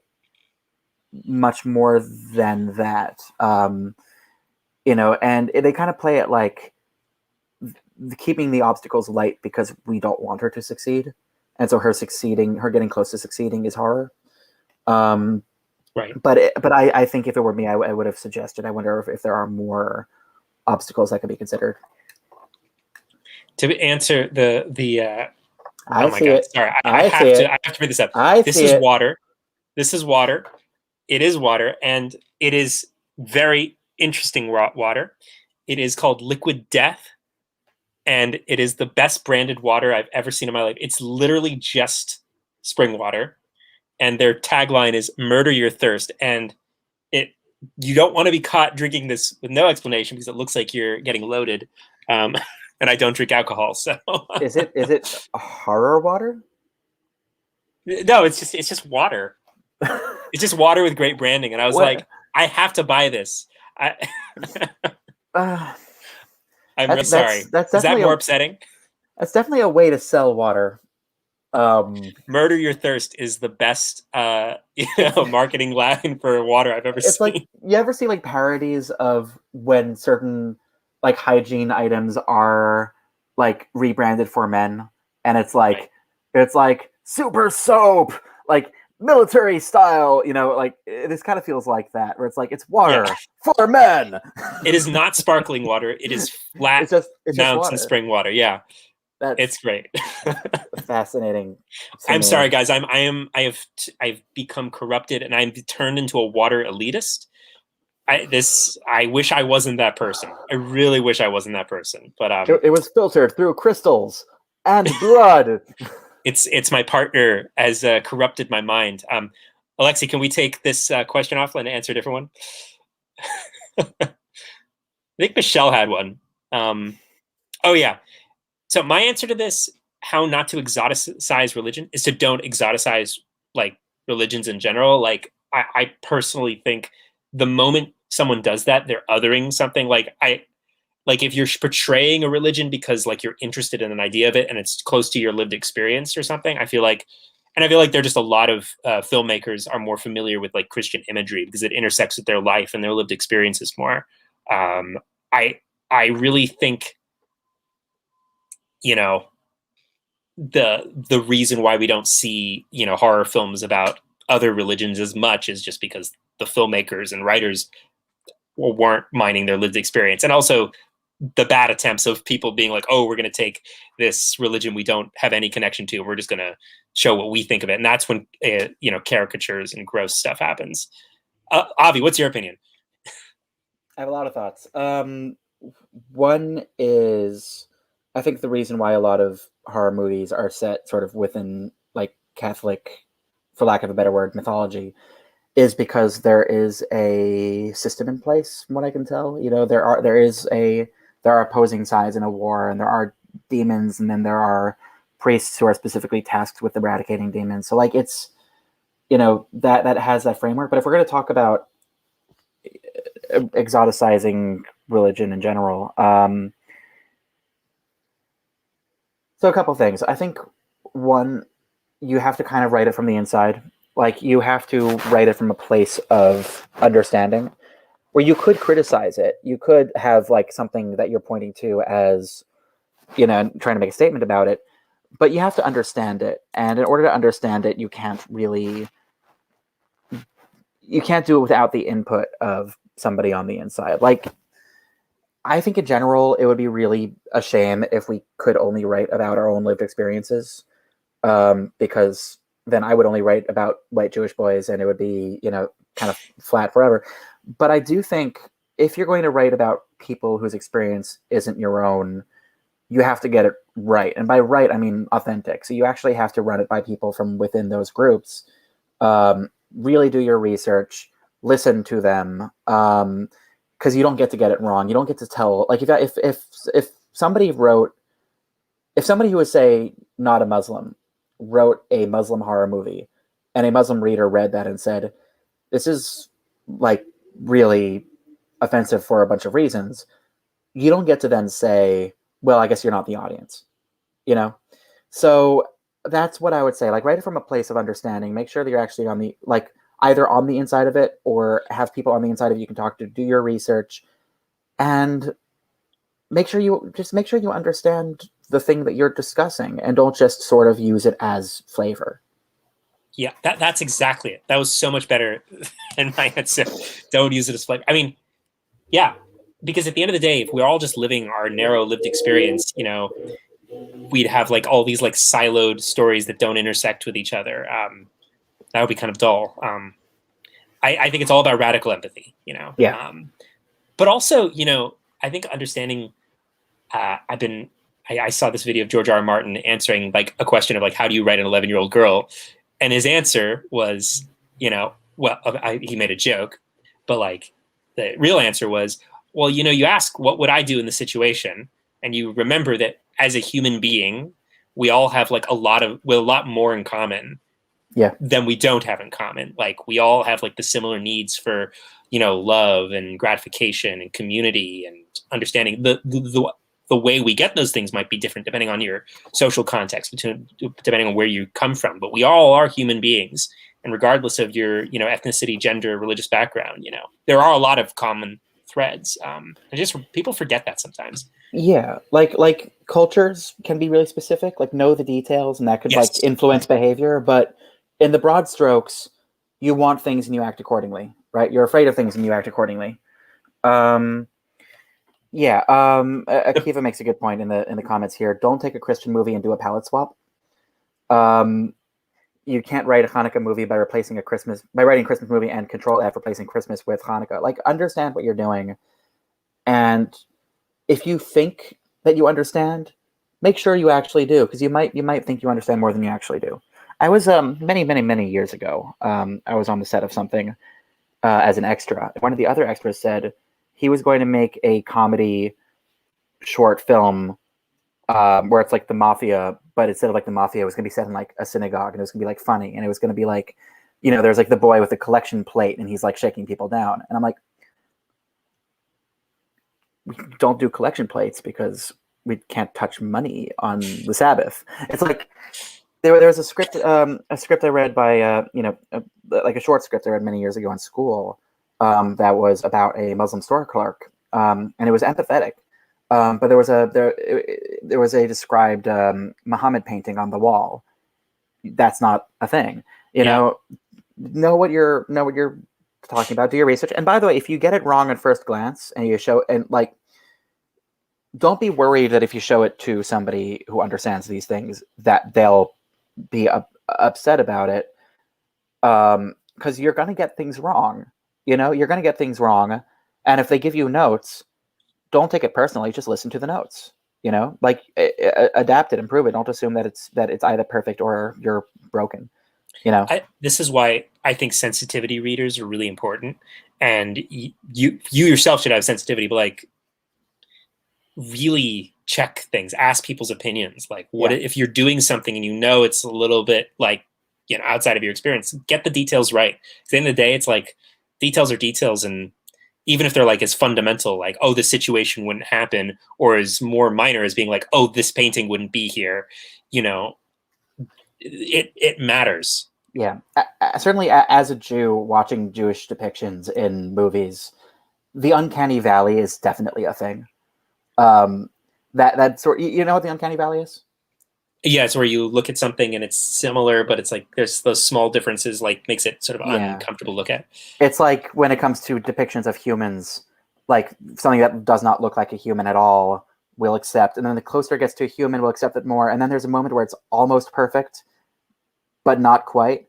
much more than that. And they kind of play it like keeping the obstacles light because we don't want her to succeed. And so her getting close to succeeding is horror. Right. But I think if it were me, I would have suggested, I wonder if there are more obstacles that could be considered. To answer the oh my God. Sorry, I have to read this up. This is water. It is water, and it is very interesting water. It is called Liquid Death, and it is the best branded water I've ever seen in my life. It's literally just spring water. and their tagline is "Murder your thirst." And you don't want to be caught drinking this with no explanation because it looks like you're getting loaded. And I don't drink alcohol, so Is it horror water? No, it's just water. It's just water with great branding, and I was like, I have to buy this. I'm sorry. Is that more upsetting? That's definitely a way to sell water. Murder your thirst is the best marketing line for water I've ever seen. Like, you ever see like parodies of when certain like hygiene items are like rebranded for men, and it's like super soap, like military style, like this kind of feels like that, where it's like it's water for men. It is not sparkling water. It is flat it's just mountain spring water. Yeah. It's great. Fascinating. I'm sorry, guys. I've become corrupted, and I'm turned into a water elitist. I wish I wasn't that person. I really wish I wasn't that person. But it was filtered through crystals and blood. It's my partner has corrupted my mind. Alexie, can we take this question off and answer a different one? I think Michelle had one. Oh yeah. So my answer to this, how not to exoticize religion, is to don't exoticize like religions in general. Like I personally think the moment someone does that, they're othering something. Like if you're portraying a religion because like you're interested in an idea of it and it's close to your lived experience or something, I feel like there are just a lot of filmmakers are more familiar with like Christian imagery because it intersects with their life and their lived experiences more. I really think, the reason why we don't see, horror films about other religions as much is just because the filmmakers and writers weren't minding their lived experience. And also the bad attempts of people being like, oh, we're going to take this religion we don't have any connection to, and we're just going to show what we think of it. And that's when, caricatures and gross stuff happens. Avi, what's your opinion? I have a lot of thoughts. One is, I think the reason why a lot of horror movies are set sort of within like Catholic, for lack of a better word, mythology, is because there is a system in place, from what I can tell. There are opposing sides in a war, and there are demons, and then there are priests who are specifically tasked with eradicating demons. So like it's, that has that framework. But if we're going to talk about exoticizing religion in general, so a couple things. I think one, you have to kind of write it from the inside. Like you have to write it from a place of understanding, where you could criticize it. You could have like something that you're pointing to as, trying to make a statement about it, but you have to understand it. And in order to understand it, you can't do it without the input of somebody on the inside. Like, I think in general, it would be really a shame if we could only write about our own lived experiences, because then I would only write about white Jewish boys, and it would be, kind of flat forever. But I do think if you're going to write about people whose experience isn't your own, you have to get it right. And by right, I mean authentic. So you actually have to run it by people from within those groups. Really do your research, listen to them, because you don't get to get it wrong. You don't get to tell, like if somebody who was, say, not a Muslim, wrote a Muslim horror movie, and a Muslim reader read that and said, this is like really offensive for a bunch of reasons, you don't get to then say, well, I guess you're not the audience, So that's what I would say. Like, write it from a place of understanding. Make sure that you're actually on the, like, either on the inside of it or have people on the inside of you can talk to, do your research, and make sure you understand the thing that you're discussing, and don't just sort of use it as flavor. Yeah, that's exactly it. That was so much better than my answer. Don't use it as flavor. I mean, yeah, because at the end of the day, if we're all just living our narrow lived experience, we'd have like all these like siloed stories that don't intersect with each other. That would be kind of dull. I think it's all about radical empathy, Yeah. But also, I think understanding. I saw this video of George R. R. Martin answering like a question of like, how do you write an 11-year-old girl? And his answer was, well, he made a joke, but like the real answer was, well, you ask, what would I do in the situation? And you remember that as a human being, we all have like a lot more in common than we don't have in common. Like we all have like the similar needs for, love and gratification and community and understanding. The way we get those things might be different depending on your social context, depending on where you come from. But we all are human beings, and regardless of your, ethnicity, gender, religious background, there are a lot of common threads. People forget that sometimes. Yeah, like cultures can be really specific, like know the details, and that could like influence behavior. But in the broad strokes, you want things and you act accordingly, right? You're afraid of things and you act accordingly. Akiva makes a good point in the comments here. Don't take a Christian movie and do a palette swap. You can't write a Hanukkah movie by writing a Christmas movie and Control F replacing Christmas with Hanukkah. Like, understand what you're doing, and if you think that you understand, make sure you actually do, because you might think you understand more than you actually do. I was many years ago. I was on the set of something as an extra. One of the other extras said he was going to make a comedy short film where it's like the mafia, but instead of like the mafia, it was going to be set in like a synagogue, and it was going to be like funny, and it was going to be like, there's like the boy with the collection plate, and he's like shaking people down, and I'm like, we don't do collection plates because we can't touch money on the Sabbath. It's like there was a script I read by like a short script I read many years ago in school that was about a Muslim store clerk, and it was empathetic. But there was a described Muhammad painting on the wall. That's not a thing. Know what you're talking about. Do your research. And by the way, if you get it wrong at first glance and you show, and like, don't be worried that if you show it to somebody who understands these things that they'll be upset about it, because you're going to get things wrong. You're going to get things wrong, and if they give you notes, don't take it personally. Just listen to the notes. Like adapt it, improve it. Don't assume that it's either perfect or you're broken. This is why I think sensitivity readers are really important, and you yourself should have sensitivity, but like really check things, ask people's opinions. Like, what if you're doing something and it's a little bit like outside of your experience, get the details right. At the end of the day, it's like details are details, and even if they're like as fundamental, like, oh, this situation wouldn't happen, or as more minor as being like, oh, this painting wouldn't be here, it matters. Yeah, certainly as a Jew watching Jewish depictions in movies, the uncanny valley is definitely a thing. That sort, what the uncanny valley is? Yeah, it's where you look at something and it's similar, but it's like there's those small differences, like makes it sort of uncomfortable to look at. It's like when it comes to depictions of humans, like something that does not look like a human at all, we'll accept, and then the closer it gets to a human, we'll accept it more, and then there's a moment where it's almost perfect, but not quite,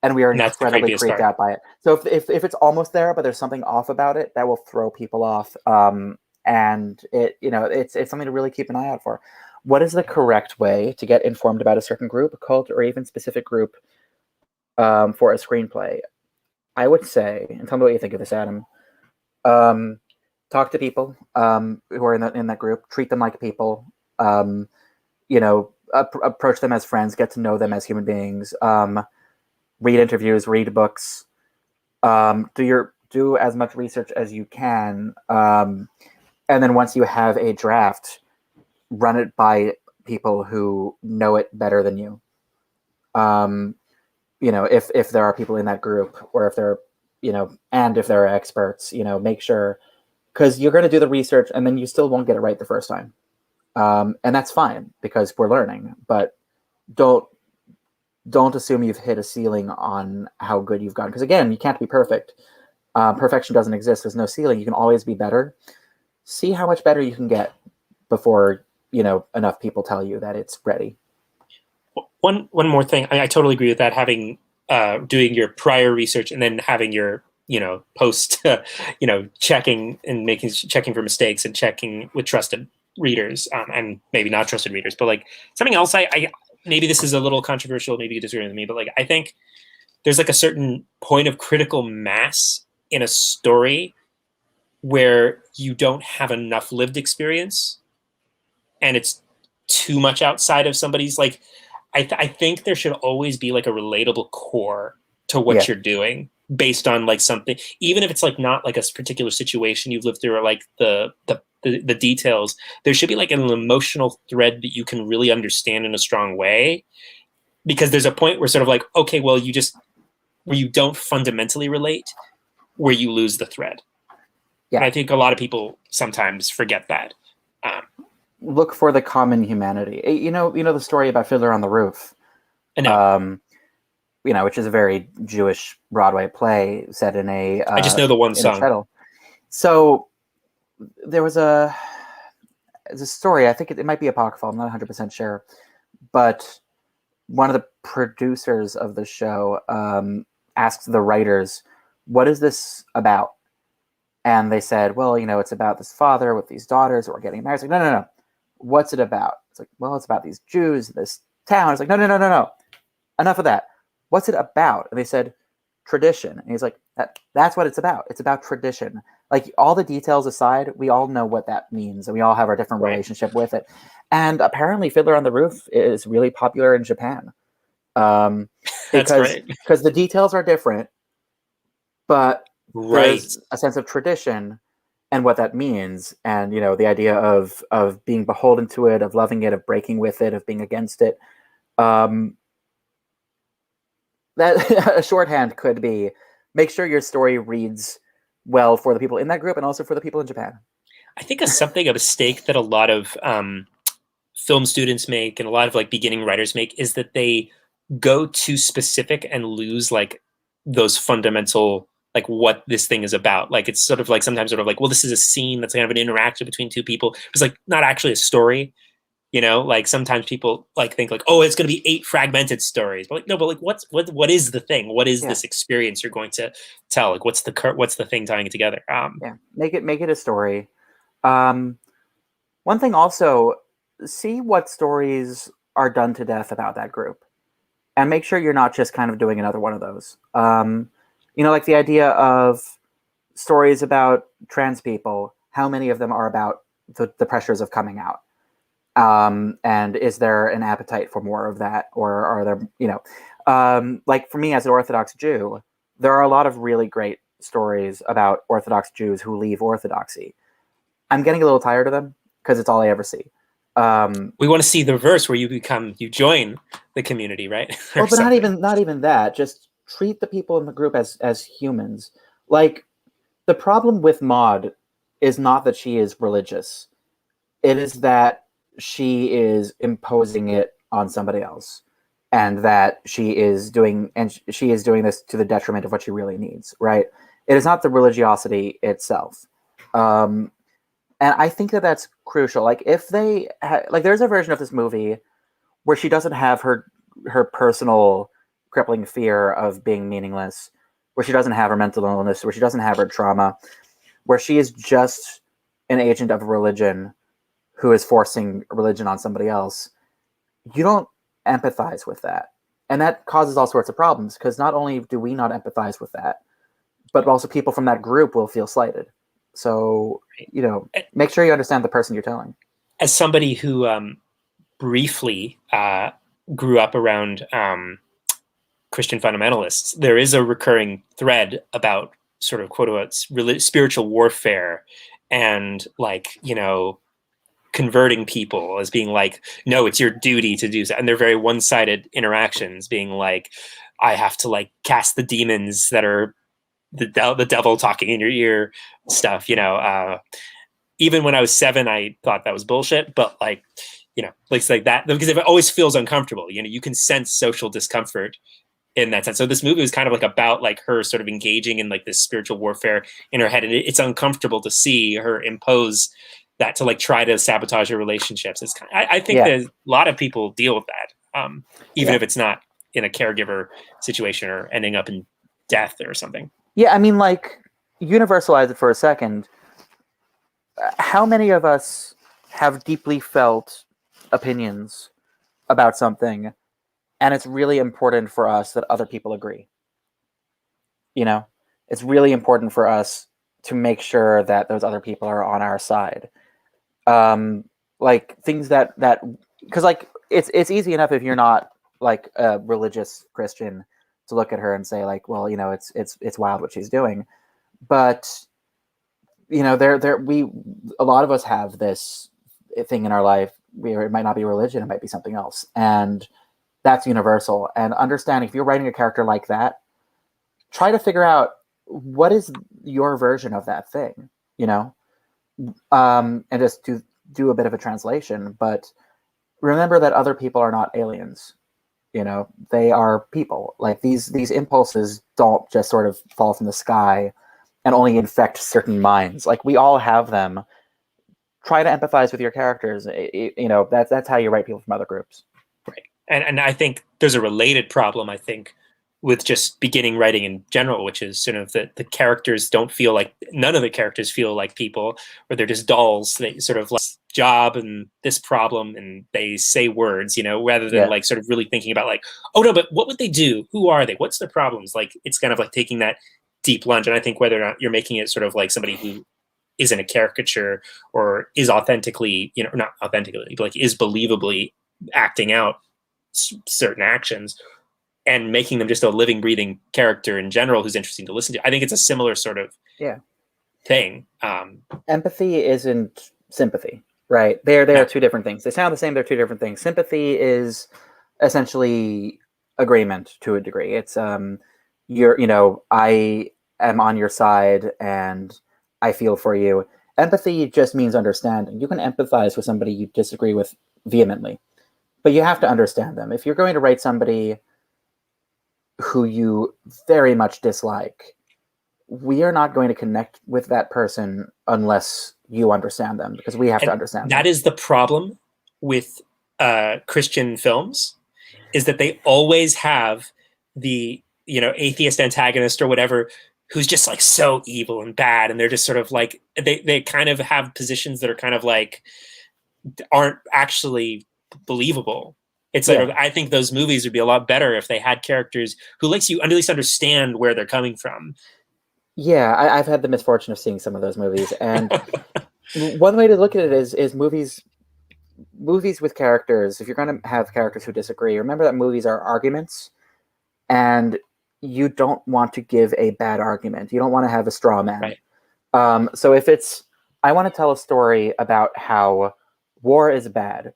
and we are incredibly freaked out by it. So if it's almost there, but there's something off about it, that will throw people off, and it's something to really keep an eye out for. What is the correct way to get informed about a certain group, cult, or even specific group for a screenplay? I would say, and tell me what you think of this, Adam. Talk to people who are in that group. Treat them like people. Approach them as friends. Get to know them as human beings. Read interviews. Read books. Do as much research as you can. And then once you have a draft, run it by people who know it better than you. If there are people in that group, or if they're, and if there are experts, make sure, because you're going to do the research and then you still won't get it right the first time. And that's fine, because we're learning, but don't assume you've hit a ceiling on how good you've gotten. Because again, you can't be perfect. Perfection doesn't exist. There's no ceiling. You can always be better. See how much better you can get before, enough people tell you that it's ready. One more thing. I totally agree with that. Having, doing your prior research and then having your, post, checking and checking for mistakes and checking with trusted readers, and maybe not trusted readers, but like something else I maybe this is a little controversial, maybe you disagree with me, but like I think there's like a certain point of critical mass in a story where you don't have enough lived experience and it's too much outside of somebody's like I think there should always be like a relatable core to what you're doing based on like something, even if it's like not like a particular situation you've lived through or like the details. There should be like an emotional thread that you can really understand in a strong way, because there's a point where sort of like, okay, well, where you don't fundamentally relate, where you lose the thread. Yeah. And I think a lot of people sometimes forget that. Look for the common humanity. You know the story about Fiddler on the Roof. I know. Which is a very Jewish Broadway play set in a. I just know the one song. So there was a story. I think it might be apocryphal. I'm not 100% sure, but one of the producers of the show asked the writers, "What is this about?" And they said, "Well, it's about this father with these daughters who are getting married." It's like, no. What's it about? It's like, well, it's about these Jews, this town. It's like, no. Enough of that. What's it about? And they said, tradition. And he's like, that's what it's about. It's about tradition. Like, all the details aside, we all know what that means, and we all have our different relationship with it. And apparently Fiddler on the Roof is really popular in Japan. Because the details are different, but there's a sense of tradition and what that means, and the idea of being beholden to it, of loving it, of breaking with it, of being against it. That a shorthand could be, make sure your story reads well for the people in that group and also for the people in Japan. I think a mistake that a lot of film students make and a lot of like beginning writers make is that they go too specific and lose like those fundamental, like what this thing is about. Like, it's sort of like sometimes sort of like, well, this is a scene that's kind of an interaction between two people. It's like not actually a story, like sometimes people like think like, oh, it's going to be 8 fragmented stories, but like, no, but like what is the thing? What is this experience you're going to tell? Like, what's the thing tying it together? Make it a story. One thing also, see what stories are done to death about that group, and make sure you're not just kind of doing another one of those. Like the idea of stories about trans people, how many of them are about the pressures of coming out? And is there an appetite for more of that? Or are there, like for me as an Orthodox Jew, there are a lot of really great stories about Orthodox Jews who leave Orthodoxy. I'm getting a little tired of them because it's all I ever see. We want to see the reverse where you join the community, right? Well, but not even that. Just treat the people in the group as humans. Like, the problem with Maud is not that she is religious. It is that she is imposing it on somebody else, and that she is doing this to the detriment of what she really needs, right? It is not the religiosity itself. And I think that that's crucial. Like, if they there's a version of this movie where she doesn't have her personal crippling fear of being meaningless, where she doesn't have her mental illness, where she doesn't have her trauma, where she is just an agent of religion who is forcing religion on somebody else. You don't empathize with that. And that causes all sorts of problems, because not only do we not empathize with that, but also people from that group will feel slighted. So, make sure you understand the person you're telling. As somebody who briefly grew up around Christian fundamentalists, there is a recurring thread about sort of quote unquote spiritual warfare and like, converting people as being like, no, it's your duty to do so. And they're very one-sided interactions, being like, I have to like cast the demons that are the devil talking in your ear stuff, even when I was 7, I thought that was bullshit, but like, places like that, because it always feels uncomfortable, you can sense social discomfort in that sense. So this movie was kind of like about like her sort of engaging in like this spiritual warfare in her head. And it's uncomfortable to see her impose that to like try to sabotage her relationships. It's I think that a lot of people deal with that, even if it's not in a caregiver situation or ending up in death or something. Yeah, I mean, like, universalize it for a second. How many of us have deeply felt opinions about something, and it's really important for us that other people agree. You know, it's really important for us to make sure that those other people are on our side. Like things that because like it's easy enough if you're not like a religious Christian to look at her and say like, well, you know, it's wild what she's doing, but you know, we a lot of us have this thing in our life where it might not be religion, it might be something else, and that's universal. And understanding if you're writing a character like that, try to figure out what is your version of that thing, you know, and just do a bit of a translation. But remember that other people are not aliens. You know, they are people. Like these impulses don't just sort of fall from the sky and only infect certain minds. Like we all have them. Try to empathize with your characters. You know, that's how you write people from other groups. Right. And I think there's a related problem, I think, with just beginning writing in general, which is sort of that the characters don't feel like, none of the characters feel like people, or they're just dolls. They sort of like job and this problem, and they say words, you know, rather than like sort of really thinking about like, oh no, but what would they do? Who are they? What's their problems? Like, it's kind of like taking that deep lunge. And I think whether or not you're making it sort of like somebody who isn't a caricature or is authentically, you know, not authentically, but like is believably acting out certain actions and making them just a living, breathing character in general who's interesting to listen to. I think it's a similar sort of thing. Empathy isn't sympathy, right? They're two different things. They sound the same, they're two different things. Sympathy is essentially agreement to a degree. It's you know, I am on your side and I feel for you. Empathy just means understanding. You can empathize with somebody you disagree with vehemently, but you have to understand them. If you're going to write somebody who you very much dislike, we are not going to connect with that person unless you understand them, because we have to understand them. That is the problem with Christian films, is that they always have the, you know, atheist antagonist or whatever who's just like so evil and bad, and they're just sort of like they kind of have positions that are kind of like aren't actually believable. It's sort of, I think those movies would be a lot better if they had characters who lets you at least understand where they're coming from. Yeah, I've had the misfortune of seeing some of those movies, and one way to look at it is movies with characters. If you're going to have characters who disagree, remember that movies are arguments, and you don't want to give a bad argument. You don't want to have a straw man. Right. So if it's, I want to tell a story about how war is bad.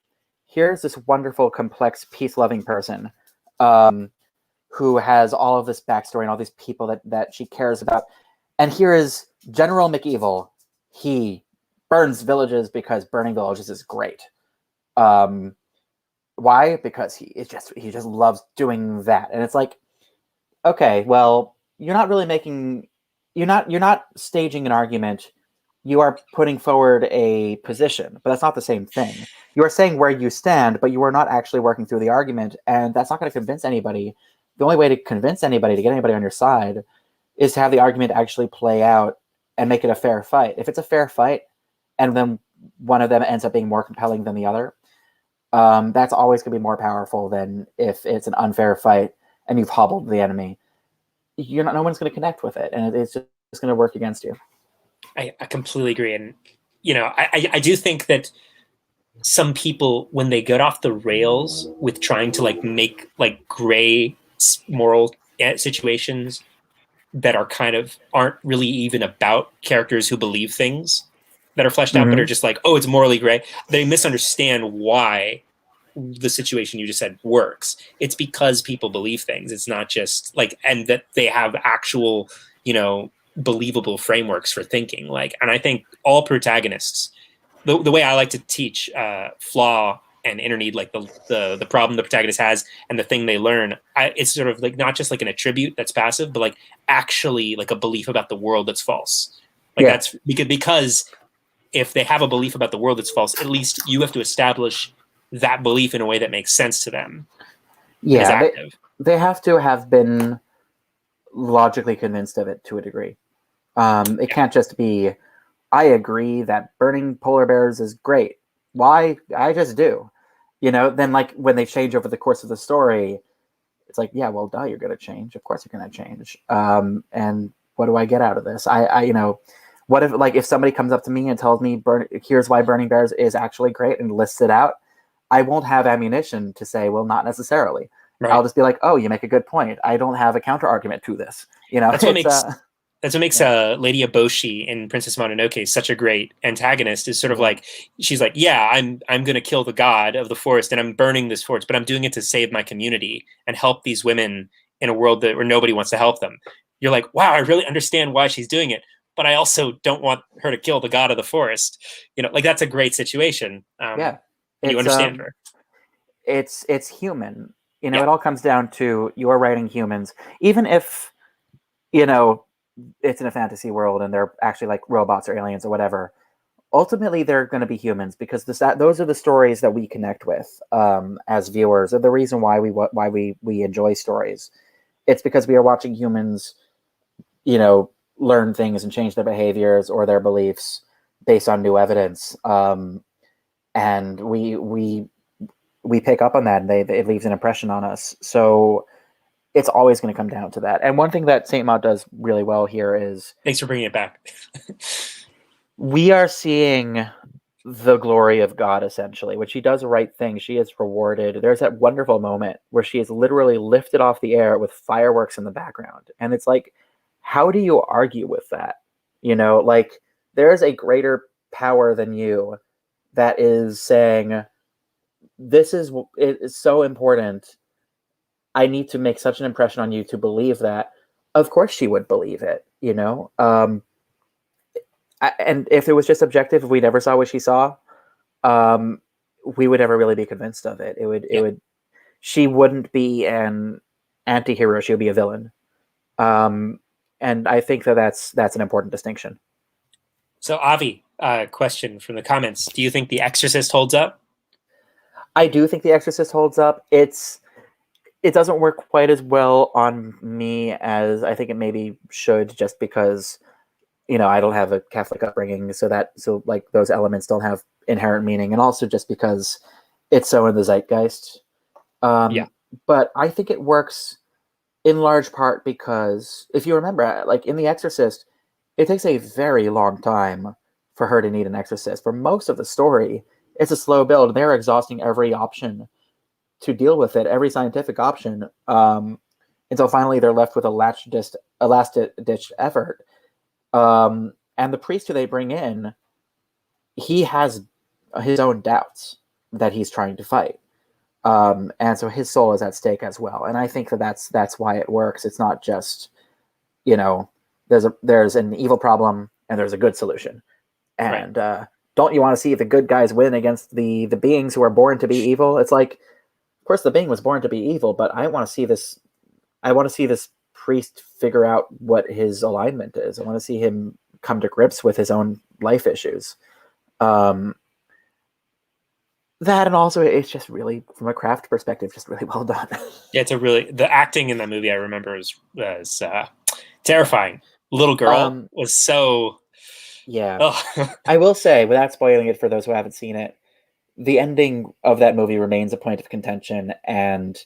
Here's this wonderful, complex, peace-loving person who has all of this backstory and all these people that she cares about. And here is General McEvil. He burns villages because burning villages is great. Why? Because he just loves doing that. And it's like, okay, well, you're not staging an argument. You are putting forward a position, but that's not the same thing. You are saying where you stand, but you are not actually working through the argument, and that's not going to convince anybody. The only way to convince anybody, to get anybody on your side, is to have the argument actually play out and make it a fair fight. If it's a fair fight, and then one of them ends up being more compelling than the other, that's always going to be more powerful than if it's an unfair fight and you've hobbled the enemy. No one's going to connect with it, and it's just going to work against you. I completely agree. And, you know, I do think that some people, when they get off the rails with trying to like make like gray moral situations that are kind of aren't really even about characters who believe things that are fleshed out, but are just like, oh, it's morally gray, they misunderstand why the situation you just said works. It's because people believe things. It's not just like, and that they have actual, you know, believable frameworks for thinking. Like, and I think all protagonists, the way I like to teach flaw and interneed, like the problem the protagonist has and the thing they learn, it's sort of like not just like an attribute that's passive, but like actually like a belief about the world that's false. Like that's because if they have a belief about the world that's false, at least you have to establish that belief in a way that makes sense to them. Yeah, they have to have been logically convinced of it to a degree. It can't just be, I agree that burning polar bears is great. Why? I just do. Then like when they change over the course of the story, it's like, yeah, well, duh, you're going to change. Of course you're going to change. And what do I get out of this? What if, like, if somebody comes up to me and tells me, here's why Burning Bears is actually great and lists it out, I won't have ammunition to say, well, not necessarily. Right. I'll just be like, oh, you make a good point. I don't have a counter argument to this. That's what makes Lady Eboshi in Princess Mononoke such a great antagonist. Is sort of like, she's like, yeah, I'm going to kill the god of the forest and I'm burning this forest, but I'm doing it to save my community and help these women in a world where nobody wants to help them. You're like, wow, I really understand why she's doing it, but I also don't want her to kill the god of the forest. Like, that's a great situation. You understand her. It's human. It all comes down to, you're writing humans, even if it's in a fantasy world and they're actually like robots or aliens or whatever. Ultimately, they're going to be humans, because those are the stories that we connect with as viewers, or the reason why we enjoy stories. It's because we are watching humans, learn things and change their behaviors or their beliefs based on new evidence, and we pick up on that, and it leaves an impression on us. So it's always going to come down to that. And one thing that Saint Maud does really well here is... Thanks for bringing it back. We are seeing the glory of God, essentially. When she does the right thing, she is rewarded. There's that wonderful moment where she is literally lifted off the air with fireworks in the background. And it's like, how do you argue with that? Like, there is a greater power than you that is saying, it is so important. I need to make such an impression on you to believe that. Of course she would believe it, and if it was just objective, if we never saw what she saw, we would never really be convinced of it. She wouldn't be an anti-hero, she would be a villain. And I think that's an important distinction. So Avi, question from the comments. Do you think The Exorcist holds up? I do think The Exorcist holds up. It doesn't work quite as well on me as I think it maybe should, just because, I don't have a Catholic upbringing, so like those elements don't have inherent meaning, and also just because it's so in the zeitgeist. But I think it works in large part because, if you remember, like in The Exorcist, it takes a very long time for her to need an exorcist. For most of the story, it's a slow build. They're exhausting every option to deal with it, every scientific option, until finally they're left with a last-ditch effort. And the priest who they bring in, he has his own doubts that he's trying to fight. And so his soul is at stake as well. And I think that's why it works. It's not just, there's an evil problem and there's a good solution. And don't you want to see the good guys win against the beings who are born to be evil? It's like, of course the being was born to be evil, but I want to see this priest figure out what his alignment is. I want to see him come to grips with his own life issues. That, and also it's just really, from a craft perspective, just really well done. Yeah, the acting in that movie I remember was terrifying. Little girl was so... Yeah. I will say, without spoiling it for those who haven't seen it, the ending of that movie remains a point of contention, and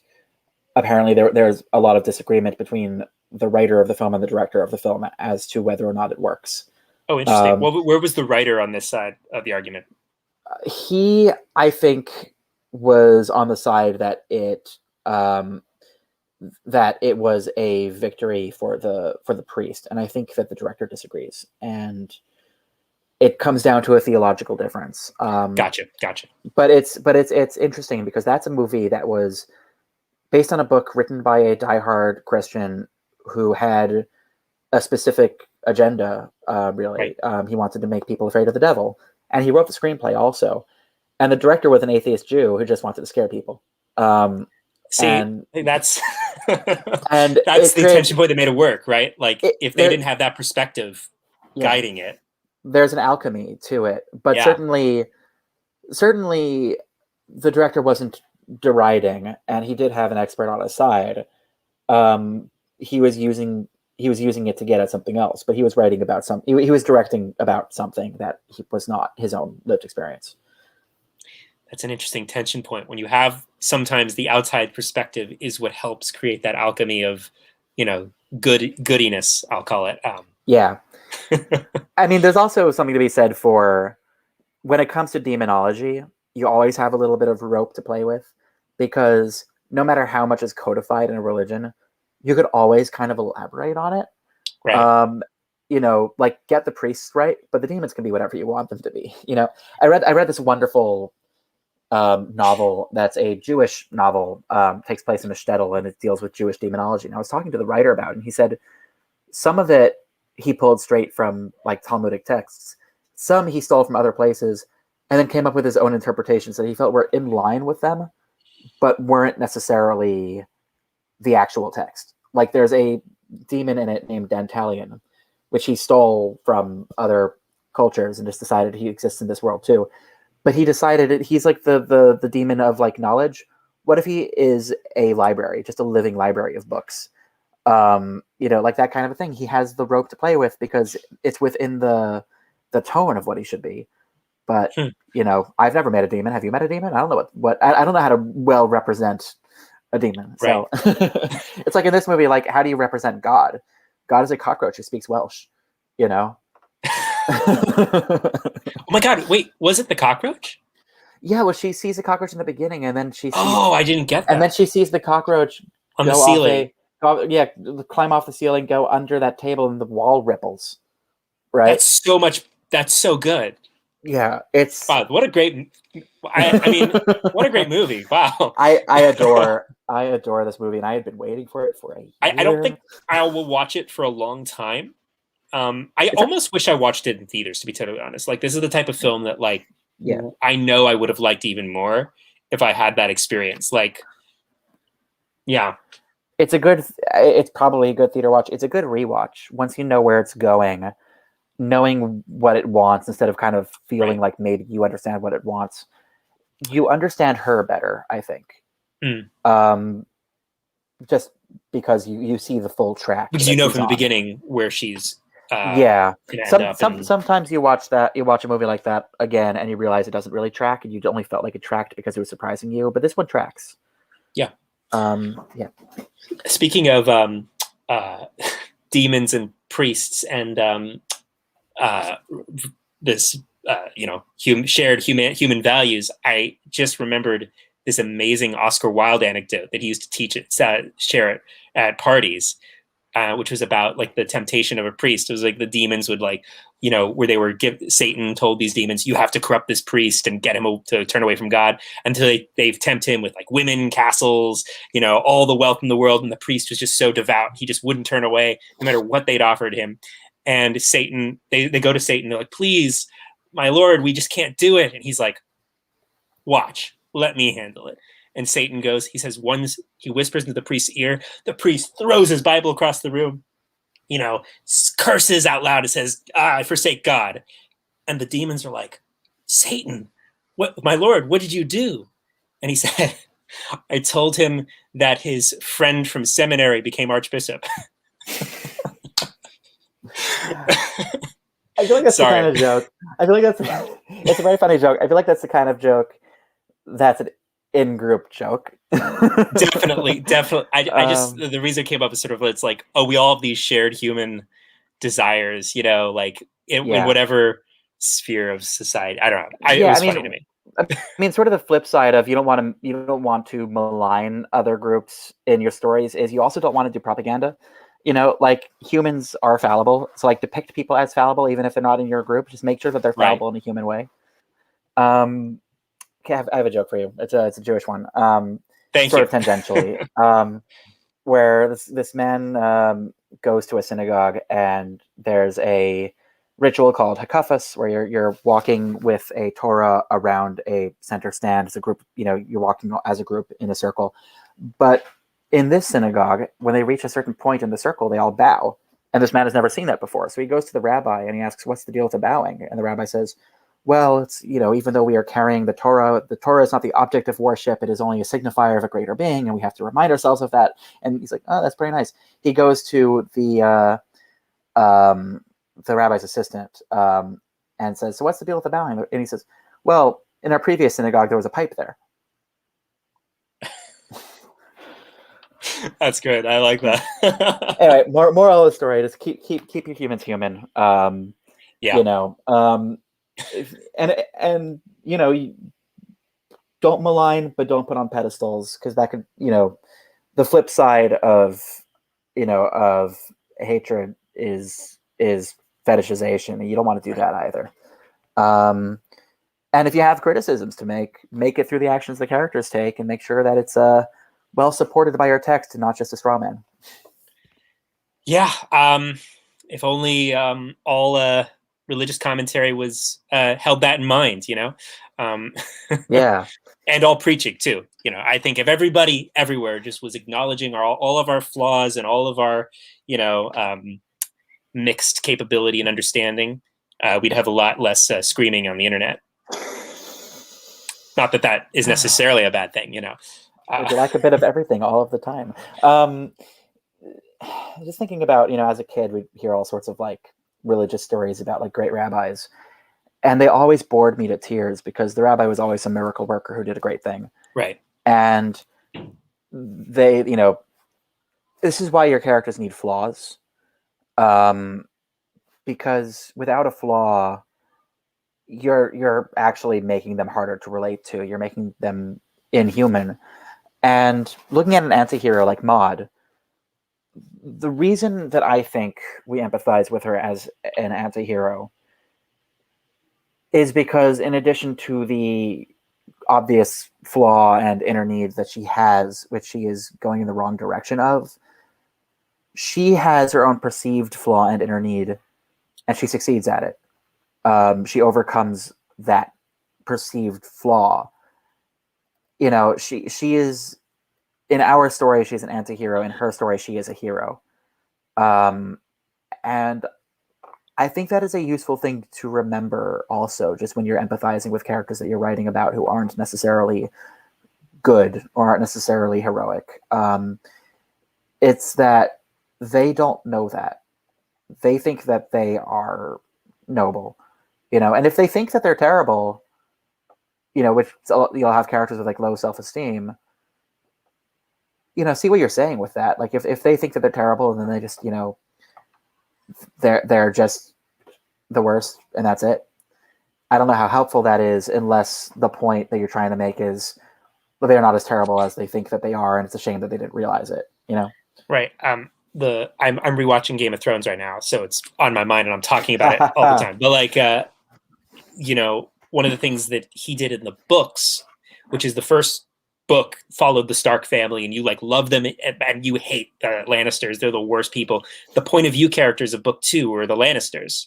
apparently there's a lot of disagreement between the writer of the film and the director of the film as to whether or not it works. Oh, interesting. Where was the writer on this side of the argument? He, I think, was on the side that it was a victory for the priest, and I think that the director disagrees, and it comes down to a theological difference. Gotcha. But it's interesting because that's a movie that was based on a book written by a diehard Christian who had a specific agenda. Really, right. He wanted to make people afraid of the devil, and he wrote the screenplay also. And the director was an atheist Jew who just wanted to scare people. See, and that's that's the tension point that made it work, right? Like, if they didn't have that perspective guiding it. There's an alchemy to it, but certainly the director wasn't deriding, and he did have an expert on his side. He was using it to get at something else, but he was writing about he was directing about something that was not his own lived experience. That's an interesting tension point when you have sometimes the outside perspective is what helps create that alchemy of, goodiness, I'll call it. Yeah. I mean, there's also something to be said for when it comes to demonology, you always have a little bit of rope to play with, because no matter how much is codified in a religion, you could always kind of elaborate on it. Right. Like get the priests right, but the demons can be whatever you want them to be. I read this wonderful novel that's a Jewish novel, takes place in a shtetl, and it deals with Jewish demonology. And I was talking to the writer about it, and he said some of it he pulled straight from like Talmudic texts. Some he stole from other places, and then came up with his own interpretations that he felt were in line with them, but weren't necessarily the actual text. Like there's a demon in it named Dantalion, which he stole from other cultures and just decided he exists in this world too. But he decided he's like the demon of like knowledge. What if he is a library, just a living library of books? Like that kind of a thing. He has the rope to play with because it's within the tone of what he should be. But I've never met a demon. Have you met a demon? I don't know what I don't know how to well represent a demon. So it's like in this movie, like how do you represent God? God is a cockroach who speaks Welsh. Oh my God! Wait, was it the cockroach? Yeah, well, she sees the cockroach in the beginning, and then she sees. Oh, I didn't get that. And then she sees the cockroach on the ceiling. Climb off the ceiling, go under that table, and the wall ripples. Right. That's so much. That's so good. Yeah, it's wow. What a great. I mean, what a great movie! Wow. I adore this movie, and I had been waiting for it for a year. I don't think I will watch it for a long time. I almost wish I watched it in theaters, to be totally honest. Like, this is the type of film that, like, I know I would have liked even more if I had that experience. Like, yeah. It's probably a good theater watch. It's a good rewatch once you know where it's going, knowing what it wants instead of kind of feeling like maybe you understand what it wants. You understand her better, I think. Just because you see the full track. Because from the beginning where she's sometimes you watch a movie like that again and you realize it doesn't really track, and you only felt like it tracked because it was surprising you, but this one tracks. Speaking of demons and priests and this shared human values, I just remembered this amazing Oscar Wilde anecdote that he used to share it at parties, which was about like the temptation of a priest. It was like the demons would where they were Satan told these demons, you have to corrupt this priest and get him to turn away from God, until they tempt him with like women, castles, all the wealth in the world. And the priest was just so devout. He just wouldn't turn away no matter what they'd offered him. And Satan, they go to Satan. They're like, please, my Lord, we just can't do it. And he's like, watch, let me handle it. And Satan goes, he whispers into the priest's ear. The priest throws his Bible across the room, curses out loud and says, I forsake God. And the demons are like, Satan, what, my Lord, what did you do? And he said, I told him that his friend from seminary became archbishop. I feel like that's the kind of joke. I feel like it's a very funny joke. I feel like that's the kind of joke that's an in-group joke. Definitely. I just, the reason it came up is sort of, it's like, oh, we all have these shared human desires, like in whatever sphere of society. I don't know. It was funny to me. I mean, sort of the flip side of you don't want to malign other groups in your stories is you also don't want to do propaganda. Like humans are fallible, so like depict people as fallible even if they're not in your group. Just make sure that they're fallible in a human way. Okay, I have a joke for you. It's a Jewish one. Thank you. Sort of tangentially, where this man goes to a synagogue and there's a ritual called hakafas, where you're walking with a Torah around a center stand as a group. You're walking as a group in a circle. But in this synagogue, when they reach a certain point in the circle, they all bow. And this man has never seen that before. So he goes to the rabbi and he asks, what's the deal with the bowing? And the rabbi says, well, it's, even though we are carrying the Torah is not the object of worship. It is only a signifier of a greater being, and we have to remind ourselves of that. And he's like, oh, that's pretty nice. He goes to the rabbi's assistant and says, so what's the deal with the bowing? And he says, well, in our previous synagogue, there was a pipe there. That's good. I like that. Anyway, moral of the story is keep your humans human. Yeah. You know, and you know, don't malign, but don't put on pedestals, because that could, you know, the flip side of, you know, of hatred is fetishization, and you don't want to do that either. And if you have criticisms to make it through the actions the characters take, and make sure that it's well supported by your text and not just a straw man. Yeah. If only all religious commentary was held that in mind, you know. Yeah. And all preaching too. You know, I think if everybody everywhere just was acknowledging all of our flaws and all of our, you know, mixed capability and understanding, we'd have a lot less screaming on the internet. Not that that is necessarily a bad thing, you know. Would you like a bit of everything all of the time? Just thinking about, you know, as a kid, we hear all sorts of like religious stories about like great rabbis, and they always bored me to tears because the rabbi was always some miracle worker who did a great thing. Right. And they, you know, this is why your characters need flaws. Because without a flaw, you're actually making them harder to relate to. You're making them inhuman. And looking at an anti-hero like Maud, the reason that I think we empathize with her as an anti-hero is because, in addition to the obvious flaw and inner need that she has, which she is going in the wrong direction of, she has her own perceived flaw and inner need, and she succeeds at it. She overcomes that perceived flaw. You know, she is, in our story, she's an anti-hero. In her story, she is a hero. And I think that is a useful thing to remember also, just when you're empathizing with characters that you're writing about who aren't necessarily good or aren't necessarily heroic. It's that they don't know that. They think that they are noble, you know, and if they think that they're terrible, you know, which you'll have characters with like low self-esteem, you know, see what you're saying with that. Like if they think that they're terrible and then they just, you know, they're just the worst and that's it. I don't know how helpful that is, unless the point that you're trying to make is, well, they're not as terrible as they think that they are, and it's a shame that they didn't realize it, you know? Right. I'm rewatching Game of Thrones right now, so it's on my mind and I'm talking about it all the time. But like, you know, one of the things that he did in the books, which is the first book followed the Stark family, and you like love them and you hate the Lannisters. They're the worst people. The point of view characters of book 2 are the Lannisters.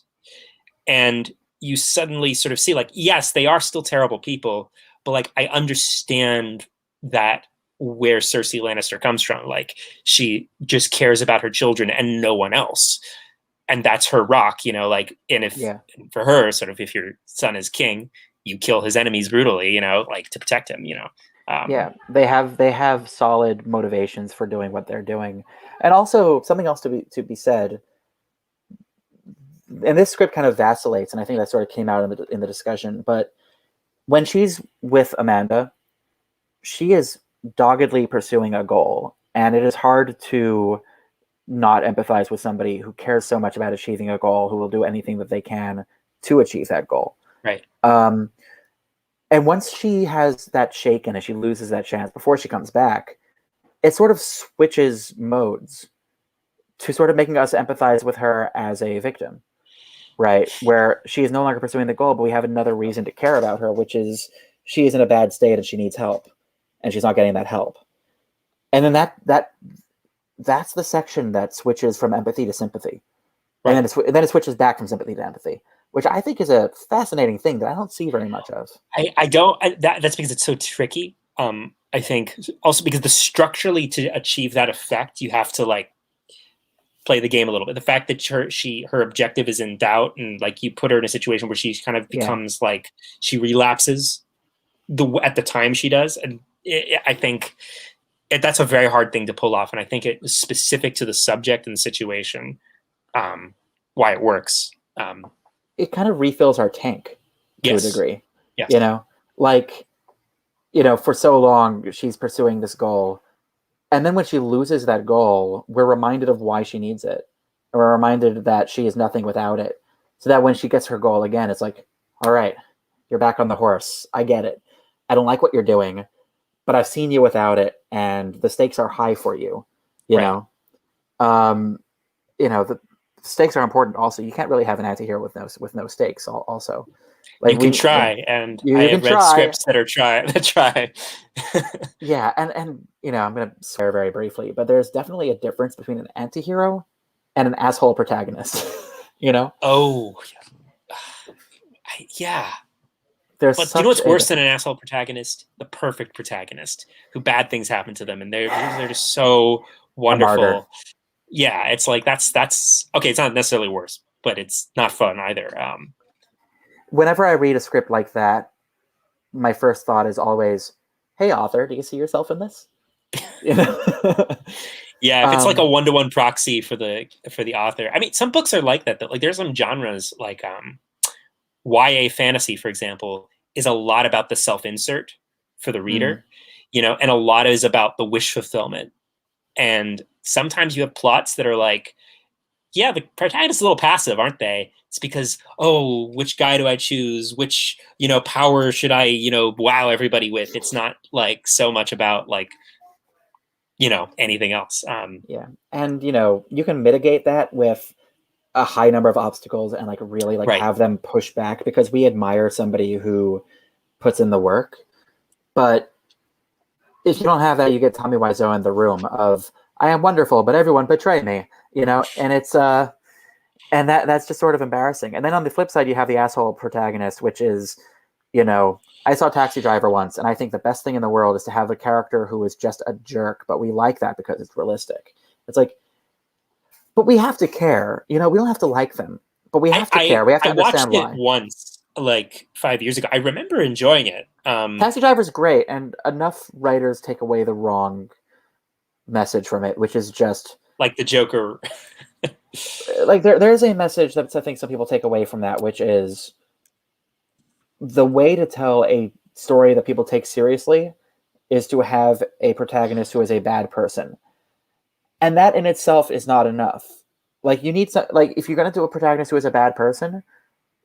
And you suddenly sort of see like, yes, they are still terrible people, but like, I understand that where Cersei Lannister comes from. Like, she just cares about her children and no one else. And that's her rock, you know, like, and if for her, sort of, if your son is king, you kill his enemies brutally, you know, like to protect him, you know? Yeah, they have solid motivations for doing what they're doing. And also something else to be said, and this script kind of vacillates, and I think that sort of came out in the discussion, but when she's with Amanda, she is doggedly pursuing a goal, and it is hard to not empathize with somebody who cares so much about achieving a goal, who will do anything that they can to achieve that goal. Right. And once she has that shaken and she loses that chance before she comes back, it sort of switches modes to sort of making us empathize with her as a victim, right? Where she is no longer pursuing the goal, but we have another reason to care about her, which is she is in a bad state and she needs help, and she's not getting that help. And then that's the section that switches from empathy to sympathy. Right. And then it switches back from sympathy to empathy, which I think is a fascinating thing that I don't see very much of. That's because it's so tricky. I think also because structurally to achieve that effect, you have to like play the game a little bit. The fact that her objective is in doubt, and like you put her in a situation where she kind of becomes like she relapses at the time she does, and I think that's a very hard thing to pull off. And I think it was specific to the subject and the situation. Why it works. It kind of refills our tank to a degree. Yes. You know, Like, for so long she's pursuing this goal, and then when she loses that goal, we're reminded of why she needs it. And we're reminded that she is nothing without it. So that when she gets her goal again, it's like, all right, you're back on the horse. I get it. I don't like what you're doing, but I've seen you without it, and the stakes are high for you. The stakes are important. Also, you can't really have an anti-hero with no stakes. Also, like you can try, and you I can have read try. scripts that try. Yeah, and I'm going to swear very briefly, but there's definitely a difference between an anti-hero and an asshole protagonist. Oh, yeah. There's But do you know what's worse than an asshole protagonist? The perfect protagonist, who bad things happen to them, and they're just so wonderful. Yeah, it's like that's okay. It's not necessarily worse, but it's not fun either. Whenever I read a script like that, my first thought is always, "Hey, author, do you see yourself in this?" Yeah, if it's like a 1-to-1 proxy for the author. I mean, some books are like that. Like there's some genres like YA fantasy, for example, is a lot about the self-insert for the reader, and a lot is about the wish fulfillment. And sometimes you have plots that are like, yeah, the protagonist's a little passive, aren't they? It's because, which guy do I choose? Which, power should I, wow everybody with? It's not like so much about like, anything else. Yeah. And, you can mitigate that with a high number of obstacles and like really like have them push back, because we admire somebody who puts in the work. But if you don't have that, you get Tommy Wiseau in the room of, I am wonderful, but everyone betrayed me, and it's and that's just sort of embarrassing. And then on the flip side, you have the asshole protagonist, which is, I saw Taxi Driver once, and I think the best thing in the world is to have a character who is just a jerk, but we like that because it's realistic. It's like, but we have to care, we don't have to like them, but we have to care. We have to understand why. I watched it once, like 5 years ago. I remember enjoying it. Taxi Driver's great, and enough writers take away the wrong message from it, which is just like the Joker. Like there's a message that I think some people take away from that, which is the way to tell a story that people take seriously is to have a protagonist who is a bad person. And that in itself is not enough. Like you need some, like if you're going to do a protagonist who is a bad person,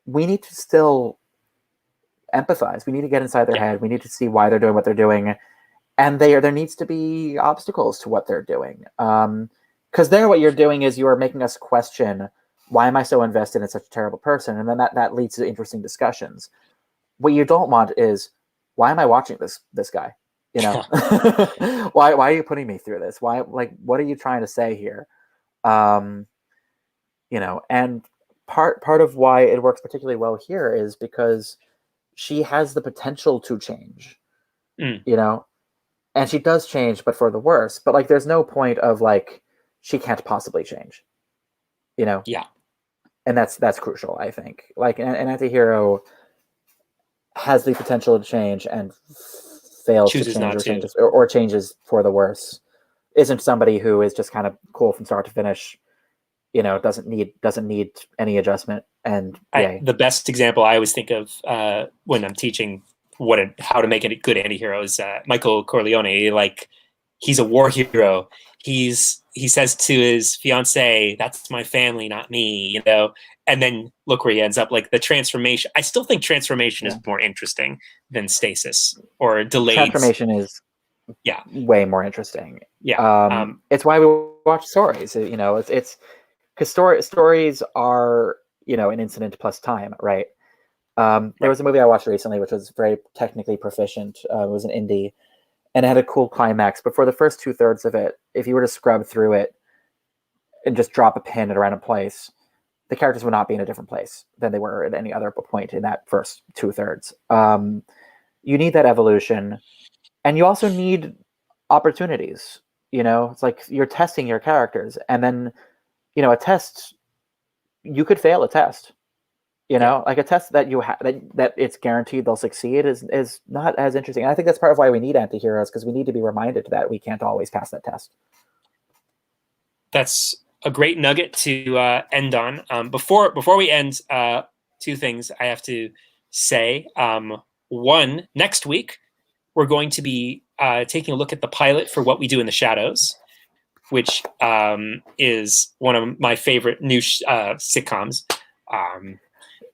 we need to still empathize. We need to get inside their head. We need to see why they're doing what they're doing. And there needs to be obstacles to what they're doing. Because what you're doing is you are making us question, why am I so invested in such a terrible person? And then that leads to interesting discussions. What you don't want is, why am I watching this guy? Why are you putting me through this? Why, like, what are you trying to say here? And part of why it works particularly well here is because she has the potential to change, and she does change, but for the worse. But like, there's no point of like, she can't possibly change, Yeah. And that's crucial, I think. Like an anti-hero has the potential to change and fails Chooses to change, not changes or changes for the worse. Isn't somebody who is just kind of cool from start to finish, doesn't need any adjustment. And the best example I always think of when I'm teaching how to make a good anti-hero is Michael Corleone. Like, he's a war hero. He says to his fiance, "That's my family, not me," and then look where he ends up. Like the transformation, I still think transformation is more interesting than stasis or delayed. Transformation is way more interesting. Yeah. It's why we watch stories. It's because stories are, an incident plus time, right? There was a movie I watched recently, which was very technically proficient. It was an indie, and it had a cool climax. But for the first 2/3 of it, if you were to scrub through it and just drop a pin at a random place, the characters would not be in a different place than they were at any other point in that first 2/3. You need that evolution, and you also need opportunities. It's like you're testing your characters, and then, a test, you could fail a test. Like a test that you that it's guaranteed they'll succeed is not as interesting. And I think that's part of why we need anti-heroes, because we need to be reminded that we can't always pass that test. That's a great nugget to end on. Before we end, two things I have to say. One, next week, we're going to be taking a look at the pilot for What We Do in the Shadows, which is one of my favorite new sitcoms.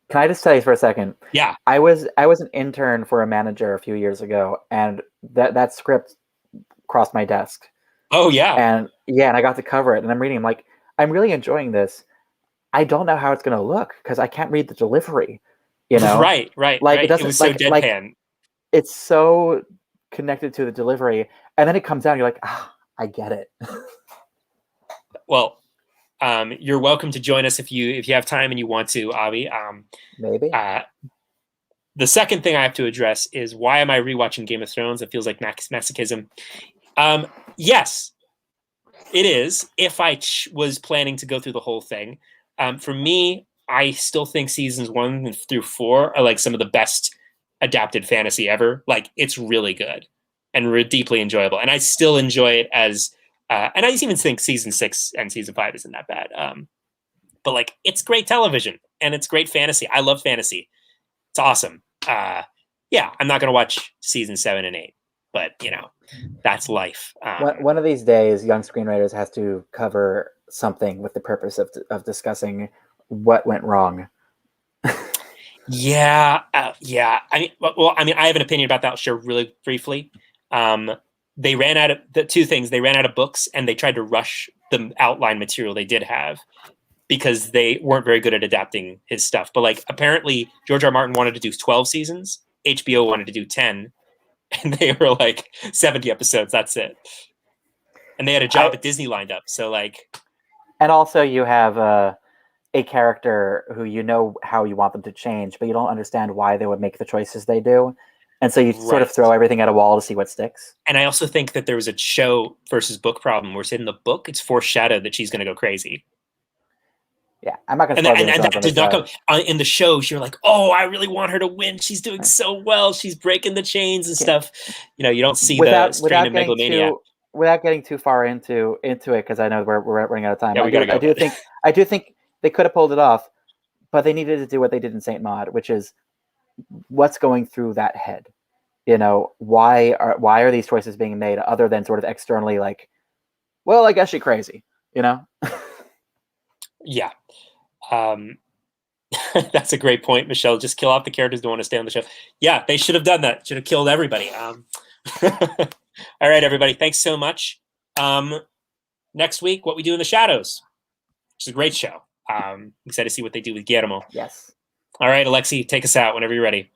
Can I just tell you for a second? Yeah. I was an intern for a manager a few years ago, and that script crossed my desk. Oh yeah. And I got to cover it, and I'm reading. I'm like, I'm really enjoying this. I don't know how it's going to look because I can't read the delivery. You know, right. Like it doesn't. It was so deadpan. Like, it's so connected to the delivery, and then it comes out. You're like, I get it. Well, you're welcome to join us if you have time and you want to, Avi. Maybe. The second thing I have to address is, why am I rewatching Game of Thrones? It feels like masochism. Yes, it is. If I was planning to go through the whole thing, for me, I still think seasons 1 through 4 are like some of the best adapted fantasy ever. Like, it's really good and deeply enjoyable, and I still enjoy it as. And I even think season 6 and season 5 isn't that bad. But like, it's great television and it's great fantasy. I love fantasy. It's awesome. Yeah, I'm not going to watch season 7 and 8, but that's life. One of these days, Young Screenwriters has to cover something with the purpose of discussing what went wrong. Yeah. I mean, I have an opinion about that. I'll share really briefly. They ran out of the two things. They ran out of books, and they tried to rush the outline material they did have because they weren't very good at adapting his stuff. But like, apparently George R. Martin wanted to do 12 seasons. HBO wanted to do 10, and they were like 70 episodes. That's it. And they had a job at Disney lined up. So like, and also you have a character who how you want them to change, but you don't understand why they would make the choices they do. And so you sort of throw everything at a wall to see what sticks. And I also think that there was a show versus book problem where in the book, it's foreshadowed that she's going to go crazy. Yeah, I'm not going to. And that did not come in the show. You're like, oh, I really want her to win. She's doing so well. She's breaking the chains and stuff. You don't see the strain of megalomania. Without getting too far into it, because I know we're running out of time. Yeah, I do think they could have pulled it off, but they needed to do what they did in Saint Maud, which is what's going through that head. Why are these choices being made other than sort of externally, like, well, I guess she's crazy. Yeah. That's a great point, Michelle. Just kill off the characters who don't want to stay on the show. Yeah, they should have done that. Should have killed everybody. All right, everybody. Thanks so much. Next week, What We Do in the Shadows, which is a great show. I'm excited to see what they do with Guillermo. Yes. All right, Alexie, take us out whenever you're ready.